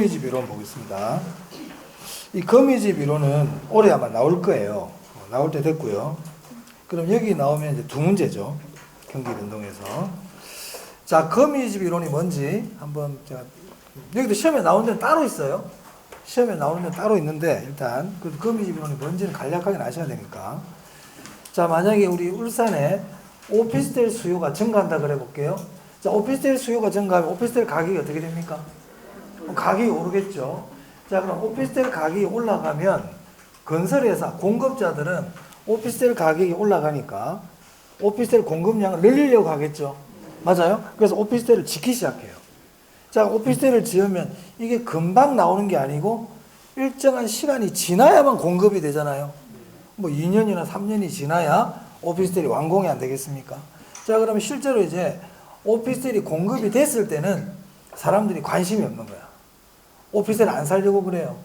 거미집 이론 보겠습니다. 이 거미집 이론은 올해 아마 나올 거예요. 나올 때 됐고요. 그럼 여기 나오면 이제 두 문제죠. 경기운동에서. 자, 거미집 이론이 뭔지 한번 제가 여기도 시험에 나오는 데는 따로 있어요. 시험에 나오는 데는 따로 있는데 일단 그 거미집 이론이 뭔지는 간략하게 아셔야 되니까. 자, 만약에 우리 울산에 오피스텔 수요가 증가한다 그래 볼게요. 자, 오피스텔 수요가 증가하면 오피스텔 가격이 어떻게 됩니까? 가격이 오르겠죠. 자, 그럼 오피스텔 가격이 올라가면 건설회사, 공급자들은 오피스텔 가격이 올라가니까 오피스텔 공급량을 늘리려고 하겠죠. 맞아요? 그래서 오피스텔을 짓기 시작해요. 자, 오피스텔을 지으면 이게 금방 나오는 게 아니고 일정한 시간이 지나야만 공급이 되잖아요. 뭐 2년이나 3년이 지나야 오피스텔이 완공이 안 되겠습니까? 자, 그러면 실제로 이제 오피스텔이 공급이 됐을 때는 사람들이 관심이 없는 거야. 오피스텔 안 살려고 그래요.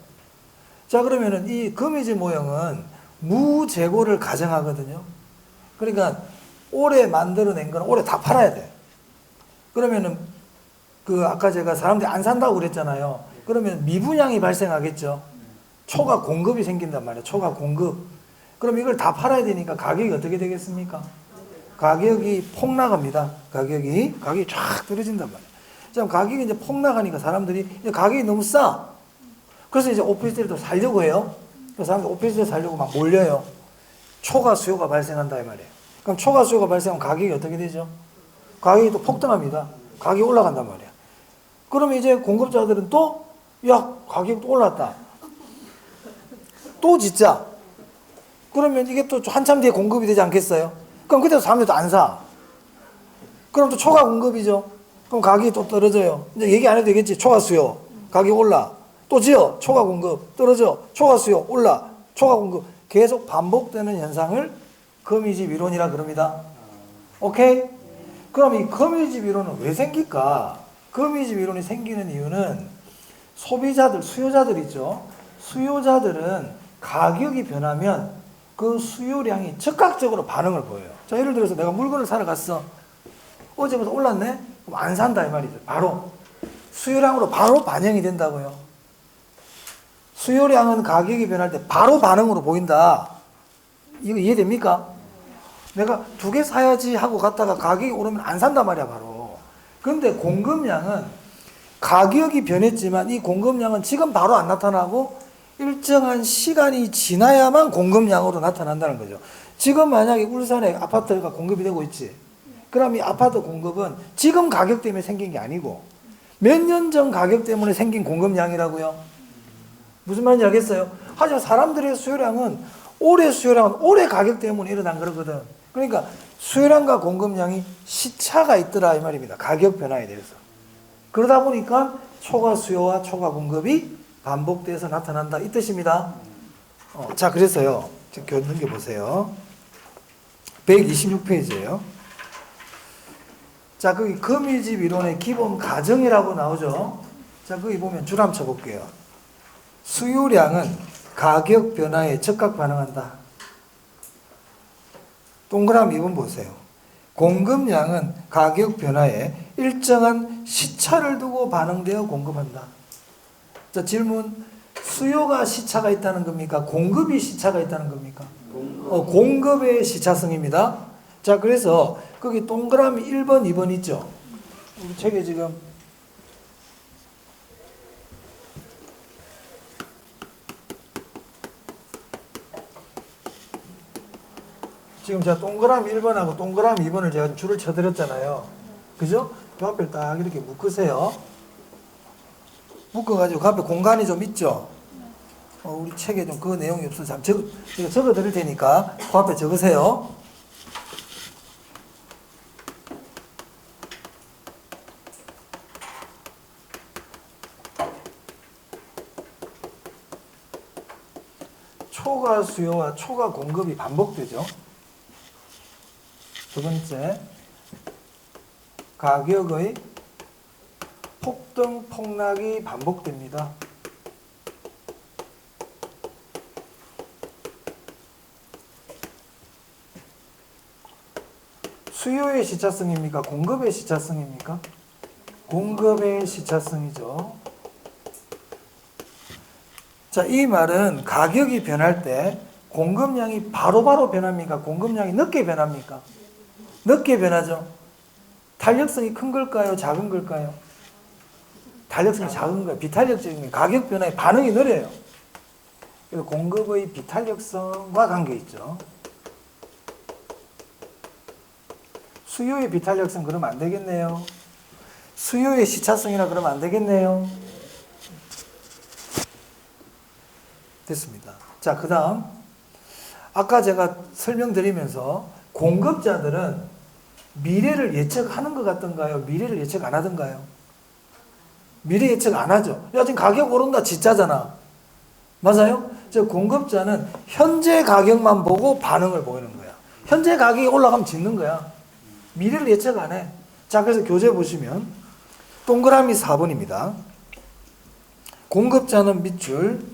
자, 그러면은 이 거미집 모형은 무재고를 가정하거든요. 그러니까 올해 만들어낸 거는 올해 다 팔아야 돼. 그러면은 그 아까 제가 사람들이 안 산다고 그랬잖아요. 그러면 미분양이 발생하겠죠. 초과 공급이 생긴단 말이에요. 초과 공급. 그럼 이걸 다 팔아야 되니까 가격이 어떻게 되겠습니까? 가격이 폭락합니다. 가격이 쫙 떨어진단 말이에요. 자, 가격이 이제 폭락하니까 사람들이 이제 가격이 너무 싸. 그래서 이제 오피스텔도 살려고 해요. 그래서 사람들이 오피스텔 살려고 막 몰려요. 초과 수요가 발생한다 이 말이에요. 그럼 초과 수요가 발생하면 가격이 어떻게 되죠? 가격이 또 폭등합니다. 가격이 올라간단 말이에요. 그러면 이제 공급자들은 또, 야, 가격이 또 올랐다. 또 짓자. 그러면 이게 또 한참 뒤에 공급이 되지 않겠어요? 그럼 그때도 사람들도 안 사. 그럼 또 초과 공급이죠. 그럼 가격이 또 떨어져요. 이제 얘기 안 해도 되겠지. 초과 수요. 가격 올라. 또 지어. 초과 공급. 떨어져. 초과 수요. 올라. 초과 공급. 계속 반복되는 현상을 거미집 이론이라 그럽니다. 오케이? 그럼 이 거미집 이론은 왜 생길까? 거미집 이론이 생기는 이유는 소비자들, 수요자들 있죠. 수요자들은 가격이 변하면 그 수요량이 즉각적으로 반응을 보여요. 자, 예를 들어서 내가 물건을 사러 갔어. 어제부터 올랐네? 그럼 안 산다 이 말이죠. 바로. 수요량으로 바로 반영이 된다고요. 수요량은 가격이 변할 때 바로 반응으로 보인다. 이거 이해됩니까? 내가 2개 사야지 하고 갔다가 가격이 오르면 안 산단 말이야, 바로. 그런데 공급량은 가격이 변했지만 이 공급량은 지금 바로 안 나타나고 일정한 시간이 지나야만 공급량으로 나타난다는 거죠. 지금 만약에 울산에 아파트가 공급이 되고 있지. 그럼 이 아파트 공급은 지금 가격 때문에 생긴 게 아니고 몇 년 전 가격 때문에 생긴 공급량이라고요. 무슨 말인지 알겠어요? 하지만 사람들의 수요량은 올해 가격 때문에 일어난 거거든. 그러니까 수요량과 공급량이 시차가 있더라 이 말입니다. 가격 변화에 대해서. 그러다 보니까 초과 수요와 초과 공급이 반복돼서 나타난다 이 뜻입니다. 자, 그래서요. 넘겨보세요. 126페이지예요. 자, 거기 거미집 이론의 기본 가정이라고 나오죠. 자, 거기 보면 줄 한번 쳐볼게요. 수요량은 가격 변화에 즉각 반응한다. 동그라미 2번 보세요. 공급량은 가격 변화에 일정한 시차를 두고 반응되어 공급한다. 자, 질문. 수요가 시차가 있다는 겁니까? 공급이 시차가 있다는 겁니까? 공급의 시차성입니다. 자, 그래서 거기 동그라미 1번, 2번 있죠? 우리 책에 지금 제가 동그라미 1번하고 동그라미 2번을 제가 줄을 쳐드렸잖아요. 그죠? 그 앞에 딱 이렇게 묶으세요. 묶어가지고 그 앞에 공간이 좀 있죠? 우리 책에 좀 그 내용이 없어서 제가 적어 드릴 테니까 그 앞에 적으세요. 초과 수요와 초과 공급이 반복되죠. 두 번째, 가격의 폭등, 폭락이 반복됩니다. 수요의 시차성입니까? 공급의 시차성입니까? 공급의 시차성이죠. 자, 이 말은 가격이 변할 때 공급량이 바로바로 변합니까? 공급량이 늦게 변합니까? 늦게 변하죠. 탄력성이 큰 걸까요? 작은 걸까요? 탄력성이 작은 거예요. 비탄력적인 거예요. 가격 변화에 반응이 느려요. 그래서 공급의 비탄력성과 관계 있죠. 수요의 비탄력성 그러면 안 되겠네요. 수요의 시차성이라 그러면 안 되겠네요. 됐습니다. 자, 그 다음 아까 제가 설명드리면서 공급자들은 미래를 예측하는 것 같던가요? 미래를 예측 안 하던가요? 미래 예측 안 하죠. 야, 지금 가격 오른다 진짜잖아. 맞아요? 즉 공급자는 현재 가격만 보고 반응을 보이는 거야. 현재 가격이 올라가면 짓는 거야. 미래를 예측 안 해. 자, 그래서 교재 보시면 동그라미 4번입니다. 공급자는 밑줄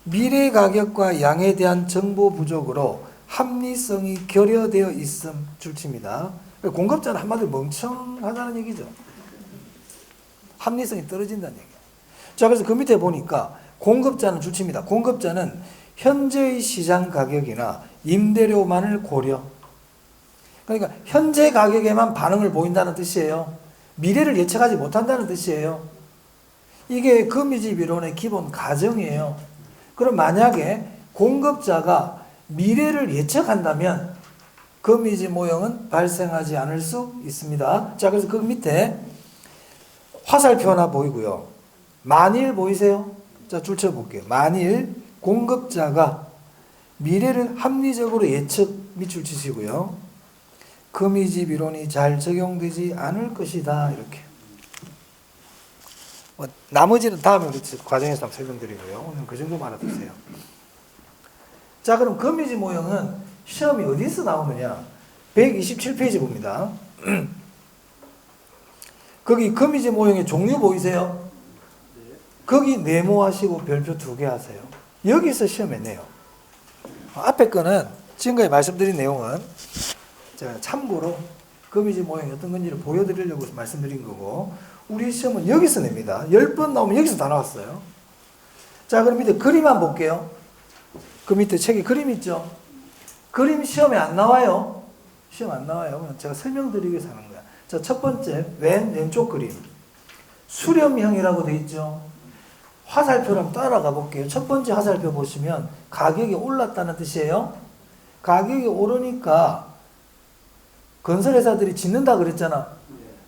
미래 가격과 양에 대한 정보 부족으로 합리성이 결여되어 있음 줄칩니다. 공급자는 한마디로 멍청하다는 얘기죠. 합리성이 떨어진다는 얘기예요. 자, 그래서 그 밑에 보니까 공급자는 줄칩니다. 공급자는 현재의 시장 가격이나 임대료만을 고려. 그러니까 현재 가격에만 반응을 보인다는 뜻이에요. 미래를 예측하지 못한다는 뜻이에요. 이게 금이집 이론의 기본 가정이에요. 그럼 만약에 공급자가 미래를 예측한다면 금이집 모형은 발생하지 않을 수 있습니다. 자, 그래서 그 밑에 화살표 하나 보이고요. 만일 보이세요? 자, 줄 쳐볼게요. 만일 공급자가 미래를 합리적으로 예측 밑줄 치시고요. 금이집 이론이 잘 적용되지 않을 것이다. 이렇게. 나머지는 다음에 우리 과정에서 한번 설명드리고요. 오늘 그 정도만 알아두세요. 자, 그럼 금이집 모형은 시험이 어디서 나오느냐? 127페이지 봅니다. 거기 금이집 모형의 종류 보이세요? 거기 네모하시고 별표 2개 하세요. 여기서 시험에 내요. 앞에 거는 지금까지 말씀드린 내용은 제가 참고로 금이집 모형이 어떤 건지를 보여드리려고 말씀드린 거고, 우리 시험은 여기서 냅니다. 10번 나오면 여기서 다 나왔어요. 자, 그럼 밑에 그림 한번 볼게요. 그 밑에 책에 그림 있죠? 그림 시험에 안 나와요. 시험 안 나와요. 그냥 제가 설명드리기 위해서 하는 거야. 자, 첫 번째 왼쪽 그림 수렴형이라고 돼 있죠. 화살표를 한번 따라가 볼게요. 첫 번째 화살표 보시면 가격이 올랐다는 뜻이에요. 가격이 오르니까 건설회사들이 짓는다 그랬잖아.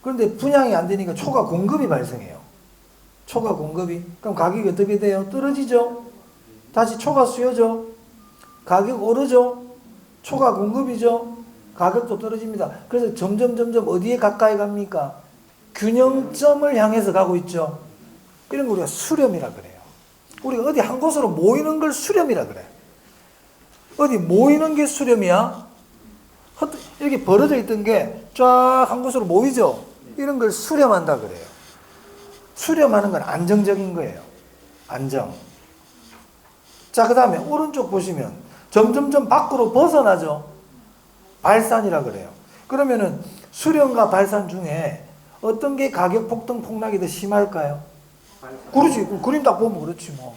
그런데 분양이 안 되니까 초과 공급이 발생해요. 초과 공급이. 그럼 가격이 어떻게 돼요? 떨어지죠. 다시 초과 수요죠. 가격 오르죠. 초과 공급이죠. 가격도 떨어집니다. 그래서 점점 어디에 가까이 갑니까? 균형점을 향해서 가고 있죠. 이런 걸 우리가 수렴이라 그래요. 우리가 어디 한 곳으로 모이는 걸 수렴이라 그래. 어디 모이는 게 수렴이야? 이렇게 벌어져 있던 게 쫙 한 곳으로 모이죠. 이런 걸 수렴한다 그래요. 수렴하는 건 안정적인 거예요. 안정. 자, 그 다음에 오른쪽 보시면 점점점 밖으로 벗어나죠. 발산이라 그래요. 그러면은 수렴과 발산 중에 어떤 게 가격 폭등 폭락이 더 심할까요? 그렇지. 그림 딱 보면 그렇지 뭐.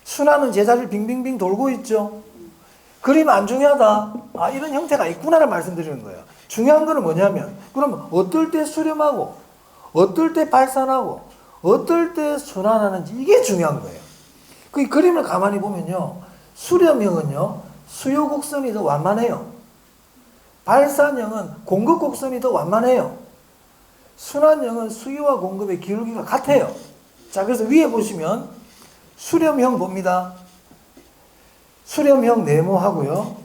순환은 제자리를 빙빙빙 돌고 있죠. 그림 안 중요하다. 아, 이런 형태가 있구나를 말씀드리는 거예요. 중요한 거는 뭐냐면, 그럼 어떨 때 수렴하고, 어떨 때 발산하고, 어떨 때 순환하는지 이게 중요한 거예요. 그 그림을 가만히 보면요. 수렴형은요, 수요 곡선이 더 완만해요. 발산형은 공급 곡선이 더 완만해요. 순환형은 수요와 공급의 기울기가 같아요. 자, 그래서 위에 보시면 수렴형 봅니다. 수렴형 네모하고요.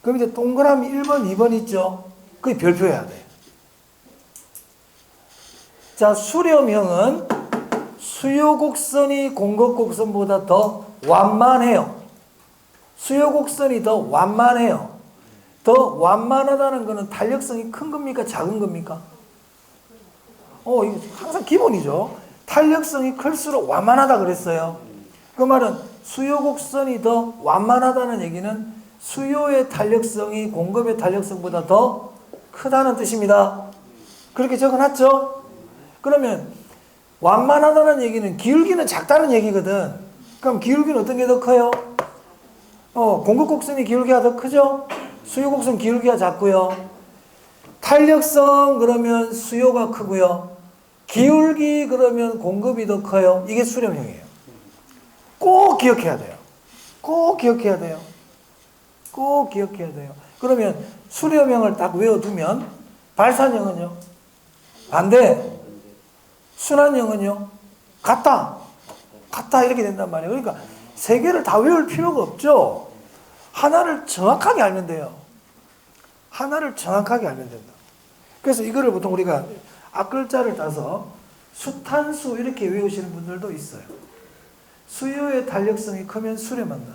그럼 이제 동그라미 1번, 2번 있죠? 그게 별표해야 돼. 자, 수렴형은 수요 곡선이 공급 곡선보다 더 완만해요. 수요 곡선이 더 완만해요. 더 완만하다는 것은 탄력성이 큰 겁니까? 작은 겁니까? 이거 항상 기본이죠. 탄력성이 클수록 완만하다 그랬어요. 그 말은 수요 곡선이 더 완만하다는 얘기는 수요의 탄력성이 공급의 탄력성보다 더 크다는 뜻입니다. 그렇게 적어놨죠? 그러면 완만하다는 얘기는 기울기는 작다는 얘기거든. 그럼 기울기는 어떤 게 더 커요? 공급 곡선이 기울기가 더 크죠? 수요 곡선 기울기가 작고요. 탄력성 그러면 수요가 크고요. 기울기 그러면 공급이 더 커요. 이게 수렴형이에요. 꼭 기억해야 돼요. 꼭 기억해야 돼요. 꼭 기억해야 돼요. 그러면 수렴형을 딱 외워두면 발산형은요? 반대. 순환형은요? 같다. 같다 이렇게 된단 말이에요. 그러니까 세 개를 다 외울 필요가 없죠. 하나를 정확하게 알면 돼요. 하나를 정확하게 알면 된다. 그래서 이거를 보통 우리가 앞글자를 따서 수탄수 이렇게 외우시는 분들도 있어요. 수요의 탄력성이 크면 수렴한다.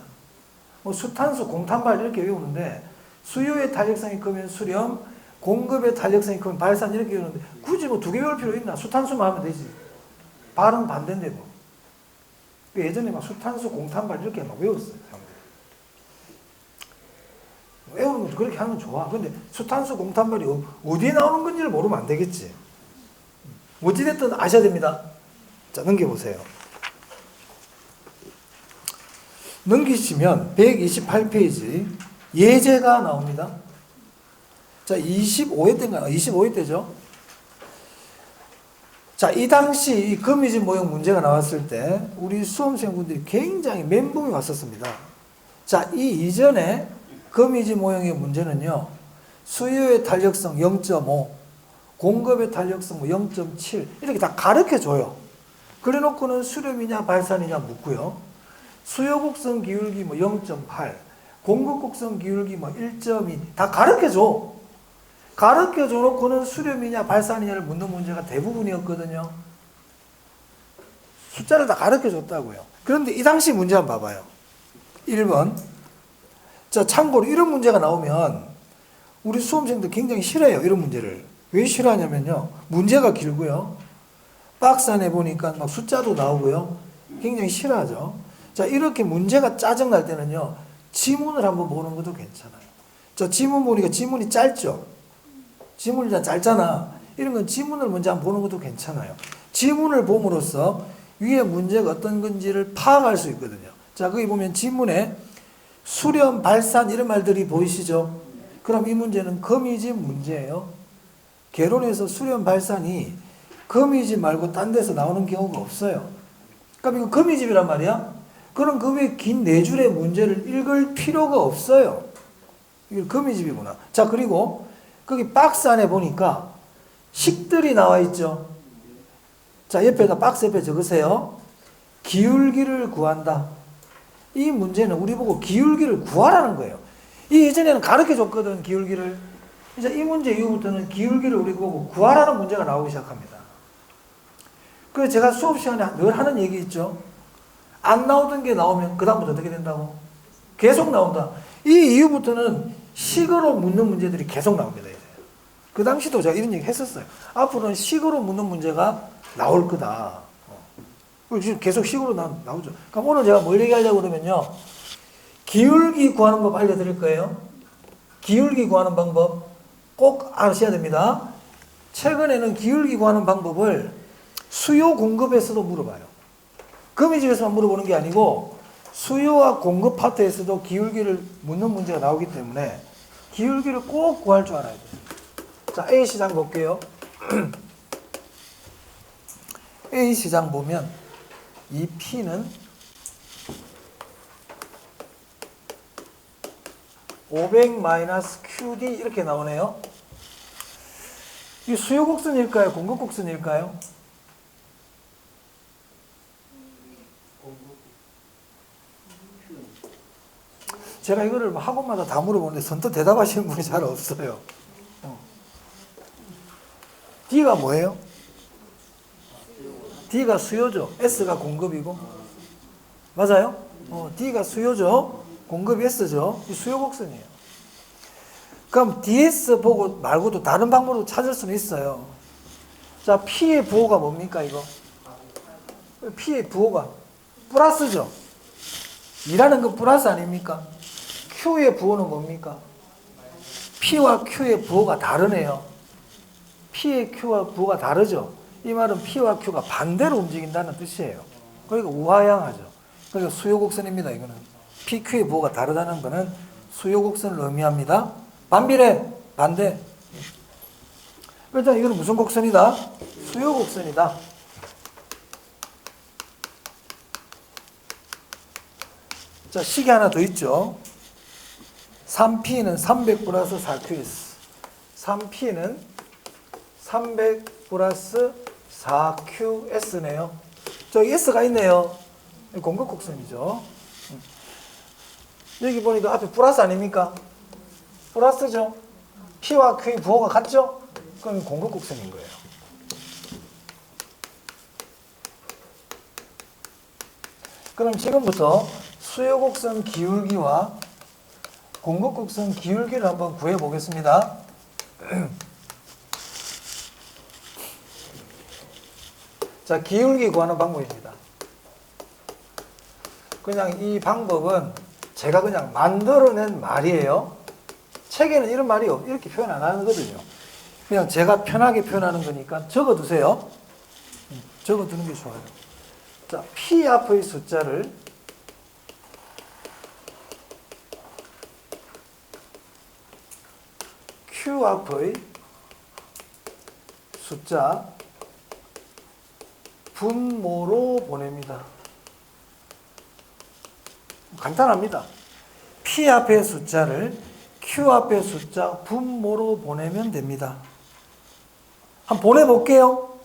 수탄수, 공탄발 이렇게 외우는데 수요의 탄력성이 크면 수렴, 공급의 탄력성이 크면 발산 이렇게 외우는데 굳이 두 개 외울 필요 있나? 수탄수만 하면 되지. 발은 반대인데 뭐. 예전에 막 수탄수, 공탄발 이렇게 막 외웠어요. 외우는 거 그렇게 하면 좋아. 근데 수탄수, 공탄발이 어디에 나오는 건지를 모르면 안 되겠지. 어찌됐든 아셔야 됩니다. 자, 넘겨보세요. 넘기시면 128페이지 예제가 나옵니다. 자, 25회 때인가요? 25회 때죠. 자, 이 당시 이 거미집 모형 문제가 나왔을 때 우리 수험생분들이 굉장히 멘붕이 왔었습니다. 자, 이 이전에 거미집 모형의 문제는요, 수요의 탄력성 0.5, 공급의 탄력성 0.7 이렇게 다 가르쳐 줘요. 그래 놓고는 수렴이냐 발산이냐 묻고요. 수요 곡선 기울기 0.8, 공급 곡선 기울기 1.2 다 가르쳐 줘. 가르쳐 줘 놓고는 수렴이냐 발산이냐를 묻는 문제가 대부분이었거든요. 숫자를 다 가르쳐 줬다고요. 그런데 이 당시 문제 한번 봐봐요. 1번. 자, 참고로 이런 문제가 나오면 우리 수험생들 굉장히 싫어해요. 이런 문제를. 왜 싫어하냐면요. 문제가 길고요. 박스 안에 보니까 막 숫자도 나오고요. 굉장히 싫어하죠. 자, 이렇게 문제가 짜증날 때는요. 지문을 한번 보는 것도 괜찮아요. 자, 지문 보니까 지문이 짧죠. 지문이 다 짧잖아. 이런 건 지문을 먼저 한번 보는 것도 괜찮아요. 지문을 봄으로써 위에 문제가 어떤 건지를 파악할 수 있거든요. 자, 거기 보면 지문에 수렴, 발산 이런 말들이 보이시죠? 그럼 이 문제는 거미집 문제예요. 개론에서 수렴, 발산이 거미집 말고 딴 데서 나오는 경우가 없어요. 그럼 이거 거미집이란 말이야? 그럼 그 위에 긴 네 줄의 문제를 읽을 필요가 없어요. 이게 거미집이구나. 자, 그리고 거기 박스 안에 보니까 식들이 나와 있죠. 자, 옆에다 박스 옆에 적으세요. 기울기를 구한다. 이 문제는 우리 보고 기울기를 구하라는 거예요. 이 예전에는 가르쳐 줬거든, 기울기를. 이제 이 문제 이후부터는 기울기를 우리 보고 구하라는 문제가 나오기 시작합니다. 그래서 제가 수업 시간에 늘 하는 얘기 있죠. 안 나오던 게 나오면 그다음부터 어떻게 된다고? 계속 나온다. 이 이후부터는 식으로 묻는 문제들이 계속 나옵니다. 이제. 그 당시도 제가 이런 얘기 했었어요. 앞으로는 식으로 묻는 문제가 나올 거다. 지금 계속 식으로 나오죠. 그럼 오늘 제가 뭘 얘기하려고 그러면요. 기울기 구하는 법 알려드릴 거예요. 기울기 구하는 방법 꼭 아셔야 됩니다. 최근에는 기울기 구하는 방법을 수요 공급에서도 물어봐요. 거미집에서만 물어보는 게 아니고 수요와 공급 파트에서도 기울기를 묻는 문제가 나오기 때문에 기울기를 꼭 구할 줄 알아야 돼요. 자, A시장 볼게요. A시장 보면 이 P는 500-QD 이렇게 나오네요. 이 수요 곡선일까요? 공급 곡선일까요? 제가 이거를 학원마다 다 물어보는데 선뜻 대답하시는 분이 잘 없어요. D가 뭐예요? D가 수요죠. S가 공급이고. 맞아요? D가 수요죠. 공급이 S죠. 이 수요 곡선이에요. 그럼 DS 보고 말고도 다른 방법으로 찾을 수는 있어요. 자, P의 부호가 뭡니까, 이거? P의 부호가 플러스죠. 이라는 건 플러스 아닙니까? Q의 부호는 뭡니까? P와 Q의 부호가 다르네요. P의 Q와 부호가 다르죠. 이 말은 P와 Q가 반대로 움직인다는 뜻이에요. 그러니까 우하향하죠. 그러니까 수요곡선입니다. 이거는 PQ의 부호가 다르다는 것은 수요곡선을 의미합니다. 반비례, 반대. 일단 이거는 무슨 곡선이다? 수요곡선이다. 자, 식이 하나 더 있죠. 3P는 300 플러스 4QS. 3P는 300 플러스 4QS네요. 저기 S가 있네요. 공급곡선이죠. 여기 보니까 앞에 플러스 아닙니까? 플러스죠. P와 Q의 부호가 같죠? 그럼 공급곡선인 거예요. 그럼 지금부터 수요곡선 기울기와 공급곡선 기울기를 한번 구해 보겠습니다. 자, 기울기 구하는 방법입니다. 그냥 이 방법은 제가 그냥 만들어낸 말이에요. 책에는 이런 말이 이렇게 표현 안 하거든요. 그냥 제가 편하게 표현하는 거니까 적어두세요. 적어두는 게 좋아요. 자, P 앞의 숫자를 Q 앞의 숫자 분모로 보냅니다. 간단합니다. P 앞의 숫자를 Q 앞의 숫자 분모로 보내면 됩니다. 한번 보내볼게요.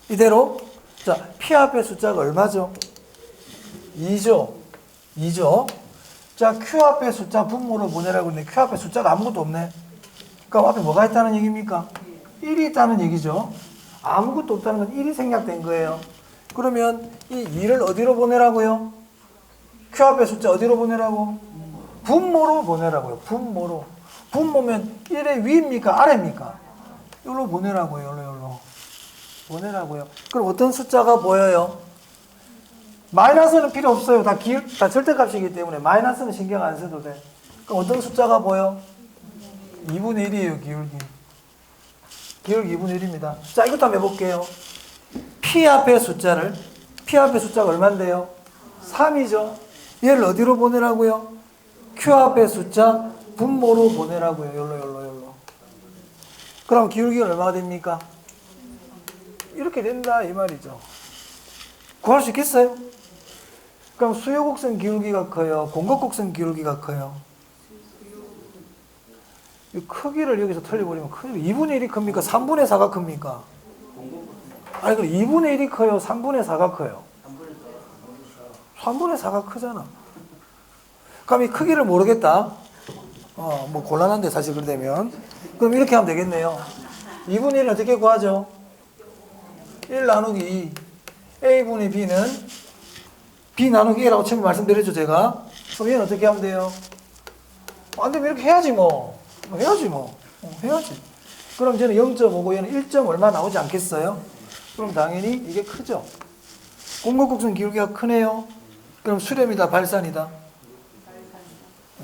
이대로. 자, P 앞의 숫자가 얼마죠? 2죠. 2죠. 자, Q 앞의 숫자 분모로 보내라고 했는데 Q 앞에 숫자가 아무것도 없네. 그럼 앞에 뭐가 있다는 얘기입니까? 1이 있다는 얘기죠. 아무것도 없다는 건 1이 생략된 거예요. 그러면 이 2를 어디로 보내라고요? Q 앞의 숫자 어디로 보내라고? 분모로 보내라고요. 분모로. 분모면 1의 위입니까? 아래입니까? 여기로 보내라고요. 여기로. 보내라고요. 그럼 어떤 숫자가 보여요? 마이너스는 필요 없어요. 다 절대값이기 때문에 마이너스는 신경 안 써도 돼. 그럼 어떤 숫자가 보여? 2분의 1이에요. 기울기. 기울기 2분의 1입니다. 자, 이것도 한번 해볼게요. P 앞의 숫자가 얼마인데요? 3이죠. 얘를 어디로 보내라고요? Q 앞의 숫자 분모로 보내라고요. 여기로. 그럼 기울기가 얼마가 됩니까? 이렇게 된다 이 말이죠. 구할 수 있겠어요? 그럼 수요곡선 기울기가 커요? 공급곡선 기울기가 커요? 이 크기를 여기서 틀려버리면 2분의 1이 큽니까? 3분의 4가 큽니까? 아니 그럼 2분의 1이 커요? 3분의 4가 커요? 3분의 4가 크잖아. 그럼 이 크기를 모르겠다. 뭐 곤란한데 사실 그러면. 그럼 이렇게 하면 되겠네요. 2분의 1은 어떻게 구하죠? 1 나누기 2. A분의 B는 B 나누기 A라고 처음에 말씀드렸죠, 제가. 그럼 얘는 어떻게 하면 돼요? 안 되면 이렇게 해야지 뭐. 해야지. 그럼 저는 0.5고 얘는 1점 얼마 나오지 않겠어요? 그럼 당연히 이게 크죠. 공급곡선 기울기가 크네요. 그럼 수렴이다, 발산이다?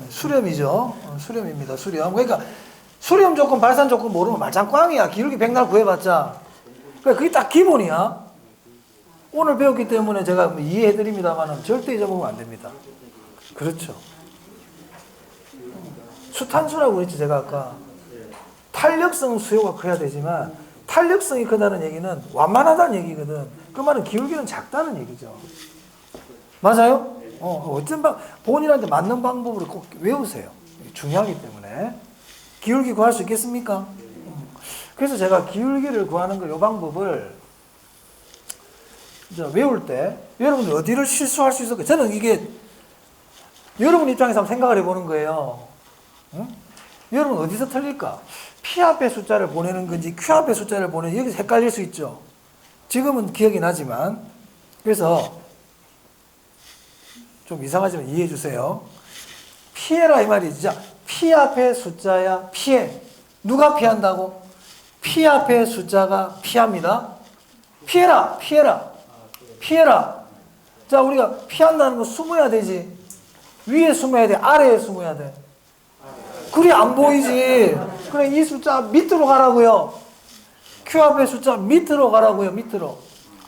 수렴이죠. 수렴입니다. 수렴. 그러니까 수렴 조건, 발산 조건 모르면 말짱 꽝이야. 기울기 백날 구해봤자. 그러니까 그게 딱 기본이야. 오늘 배웠기 때문에 제가 이해해드립니다만 절대 잊어먹으면 안 됩니다. 그렇죠. 수탄수라고 그랬지 제가 아까. 탄력성 수요가 커야 되지만 탄력성이 크다는 얘기는 완만하다는 얘기거든. 그 말은 기울기는 작다는 얘기죠. 맞아요? 본인한테 맞는 방법으로 꼭 외우세요. 중요하기 때문에. 기울기 구할 수 있겠습니까? 그래서 제가 기울기를 구하는 이 방법을 외울 때 여러분들 어디를 실수할 수 있을까요? 저는 이게 여러분 입장에서 한번 생각을 해보는 거예요. 응? 여러분 어디서 틀릴까? P 앞에 숫자를 보내는 건지 Q 앞에 숫자를 보내는 여기서 헷갈릴 수 있죠. 지금은 기억이 나지만 그래서 좀 이상하지만 이해해 주세요. 피해라 이 말이죠. P 앞에 숫자야 피해. 누가 피한다고? P 앞에 숫자가 피합니다. 피해라. 자, 우리가 피한다는 거 숨어야 되지. 위에 숨어야 돼? 아래에 숨어야 돼? 그래 안 보이지. 그래 이 숫자 밑으로 가라고요. Q 앞의 숫자 밑으로 가라고요. 밑으로.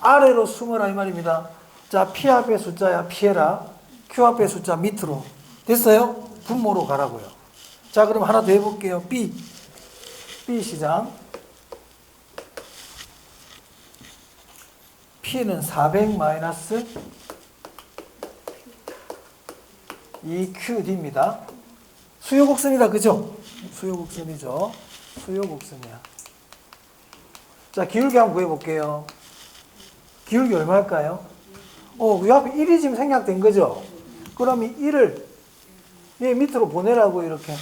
아래로 숨어라 이 말입니다. 자, P 앞의 숫자야 피해라. Q 앞의 숫자 밑으로. 됐어요? 분모로 가라고요. 자, 그럼 하나 더 해볼게요. B 시장. P는 400 마이너스 2QD입니다. 수요곡선이다. 그죠? 수요곡선이죠. 수요곡선이야. 자, 기울기 한번 구해볼게요. 기울기 얼마일까요? 그 앞에 1이 지금 생략된 거죠? 그러면 1을 얘 밑으로 보내라고 이렇게.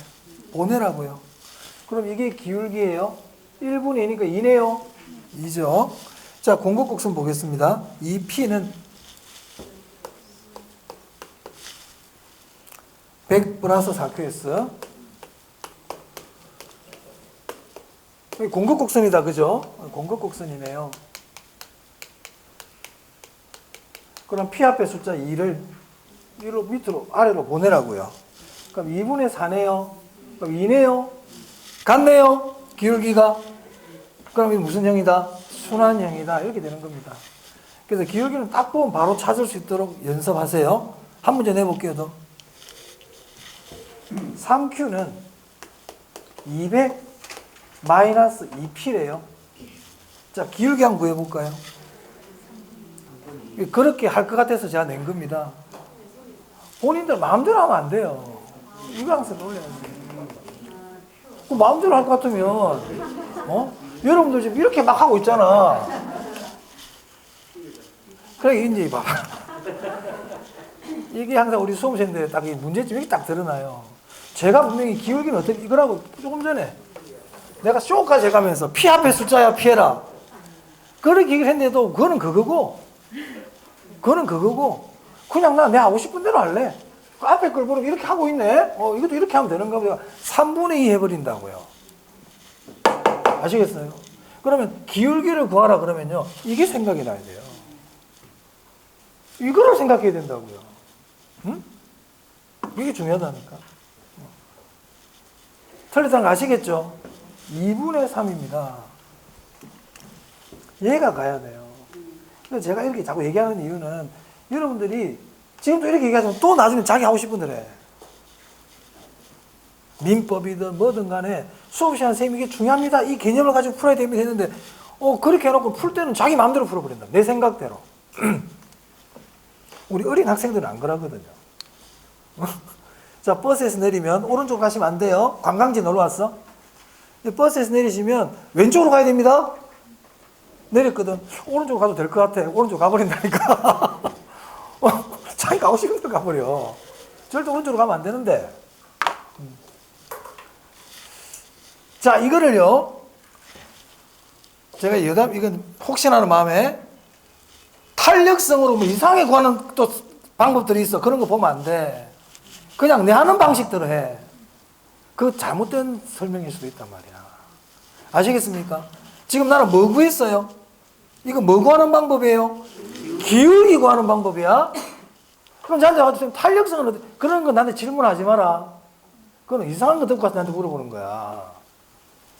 보내라고요. 그럼 이게 기울기예요. 1분의 2니까 2네요. 2죠. 자, 공급곡선 보겠습니다. 이 P는 100 플러스 4QS. 공급곡선이다. 그죠? 공급곡선이네요. 그럼 P 앞에 숫자 2를 위로 밑으로 아래로 보내라고요. 그럼 2분의 4네요. 그럼 2네요. 같네요. 기울기가. 그럼 이게 무슨 형이다? 순환형이다. 이렇게 되는 겁니다. 그래서 기울기는 딱 보면 바로 찾을 수 있도록 연습하세요. 한 문제 내볼게요. 더. 3Q는 200 마이너스 2P래요. 자, 기울기 한번 구해볼까요? 그렇게 할 것 같아서 제가 낸 겁니다. 본인들 마음대로 하면 안 돼요. 유광선 올려야지. 마음대로 할 것 같으면, 여러분들 지금 이렇게 막 하고 있잖아. 그래, 이제 봐봐. 이게 항상 우리 수험생들의 딱 이 문제점이 이렇게 딱 드러나요. 제가 분명히 기울기는 어떻게, 이거라고 조금 전에 내가 쇼까지 해가면서 P 앞에 숫자야 피해라. 그렇게 얘기를 했는데도 그거는 그거고, 그냥 내 하고 싶은 대로 할래. 그 앞에 걸 보면 이렇게 하고 있네? 이것도 이렇게 하면 되는가 보다. 3분의 2 해버린다고요. 아시겠어요? 그러면 기울기를 구하라 그러면요. 이게 생각이 나야 돼요. 이거를 생각해야 된다고요. 응? 이게 중요하다니까. 틀렸다는 거 아시겠죠? 2분의 3입니다. 얘가 가야 돼요. 그래서 제가 이렇게 자꾸 얘기하는 이유는 여러분들이 지금도 이렇게 얘기하지만 또 나중에 자기 하고 싶은 대로 해. 민법이든 뭐든 간에 수업 시간 선생님이 이게 중요합니다. 이 개념을 가지고 풀어야 됩니다 했는데 그렇게 해놓고 풀 때는 자기 마음대로 풀어버린다. 내 생각대로. 우리 어린 학생들은 안 그러거든요. 자, 버스에서 내리면 오른쪽 가시면 안 돼요. 관광지 놀러 왔어. 버스에서 내리시면 왼쪽으로 가야 됩니다. 내렸거든. 오른쪽으로 가도 될 것 같아. 오른쪽 가버린다니까. 자기 가고 싶은 데로 가버려. 절대 오른쪽으로 가면 안 되는데. 자, 이거를요. 제가 이건 혹시나 하는 마음에 탄력성으로 뭐 이상하게 구하는 또 방법들이 있어. 그런 거 보면 안 돼. 그냥 내 하는 방식대로 해. 그 잘못된 설명일 수도 있단 말이야. 아시겠습니까? 지금 나는 뭐 구했어요? 이거 뭐 구하는 방법이에요? 기울기 구하는 방법이야? 그럼 저한테 와서 탄력성은 어때? 그런 거 나한테 질문하지 마라. 그건 이상한 거 듣고 가서 나한테 물어보는 거야.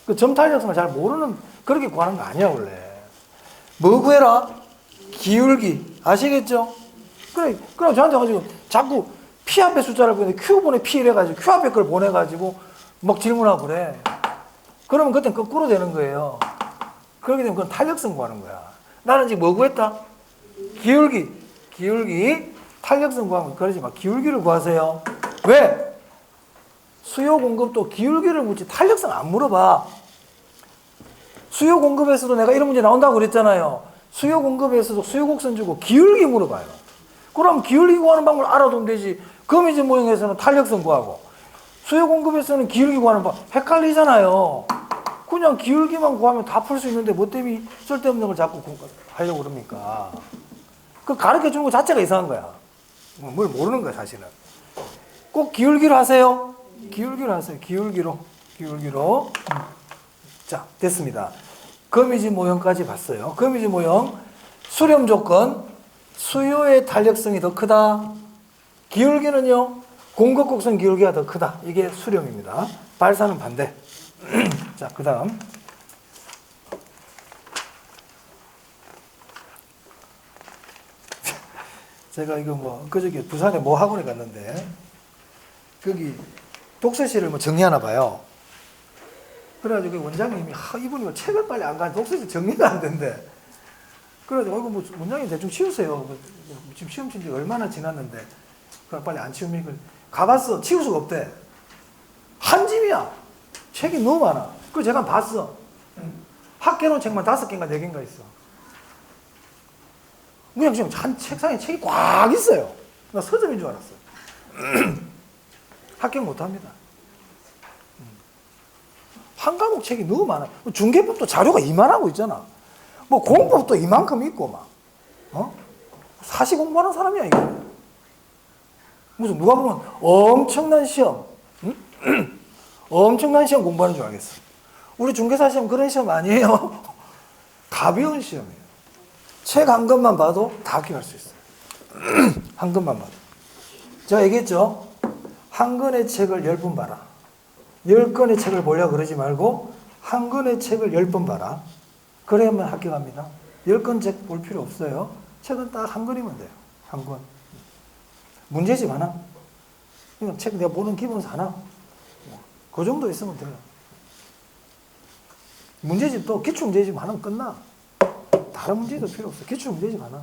그 점 탄력성을 잘 모르는, 그렇게 구하는 거 아니야, 원래. 뭐 구해라? 기울기. 아시겠죠? 그래, 그럼 저한테 가지고 자꾸 P 앞에 숫자를 보내는데 Q분의 P 이래가지고 Q 앞에 걸 보내가지고 막 질문하고 그래. 그러면 그땐 거꾸로 되는 거예요. 그렇게 되면 그건 탄력성 구하는 거야. 나는 지금 뭐 구했다? 기울기. 탄력성 구하면 그러지 마. 기울기를 구하세요. 왜? 수요 공급도 기울기를 묻지 탄력성 안 물어봐. 수요 공급에서도 내가 이런 문제 나온다고 그랬잖아요. 수요 공급에서도 수요 곡선 주고 기울기 물어봐요. 그럼 기울기 구하는 방법을 알아두면 되지. 거미지 모형에서는 탄력성 구하고 수요 공급에서는 기울기 구하는 방법 헷갈리잖아요. 그냥 기울기만 구하면 다 풀 수 있는데 뭐 때문에 쓸데없는 걸 자꾸 하려고 그럽니까? 그 가르쳐 주는 것 자체가 이상한 거야. 뭘 모르는 거야, 사실은. 꼭 기울기로 하세요. 기울기로 하세요. 기울기로. 자, 됐습니다. 거미지 모형까지 봤어요. 거미지 모형 수렴 조건 수요의 탄력성이 더 크다. 기울기는요, 공급 곡선 기울기가 더 크다. 이게 수렴입니다. 발사는 반대. 자, 그 다음. 제가 이거 뭐 그저께 부산에 뭐 학원에 갔는데 거기 독서실을 뭐 정리하나 봐요. 그래가지고 그 원장님이 이분이 뭐 책을 빨리 안 가는 독서실 정리가 안 된대. 그래가지고 이거 뭐 원장님 대충 치우세요. 뭐 지금 시험 친 지 얼마나 지났는데 그걸 빨리 안 치우면 이걸 가봤어. 치울 수가 없대. 한 짐이야. 책이 너무 많아. 그래서 제가 봤어. 학교놓은 책만 5개인가 4개인가 있어. 그냥 지금 한 책상에 책이 꽉 있어요. 나 서점인 줄 알았어. 합격 못합니다. 한 과목 책이 너무 많아. 중개법도 자료가 이만하고 있잖아. 뭐 공법도 이만큼 있고 막. 사시 공부하는 사람이야 이거. 무슨 누가 보면 엄청난 시험, 엄청난 시험 공부하는 줄 알겠어. 우리 중개사 시험 그런 시험 아니에요. 가벼운 시험이에요. 책 한 권만 봐도 다 합격할 수 있어요. 한 권만 봐도. 제가 얘기했죠. 한 권의 책을 10번 봐라. 10권의 책을 보려고 그러지 말고 한 권의 책을 10번 봐라. 그래야만 합격합니다. 10권 책 볼 필요 없어요. 책은 딱 한 권이면 돼요. 한 권. 문제집 하나. 이건 책 내가 보는 기본서 하나. 그 정도 있으면 돼요. 문제집도 기출문제집 하나면 끝나. 다른 문제도 필요 없어. 기출문제집 하나.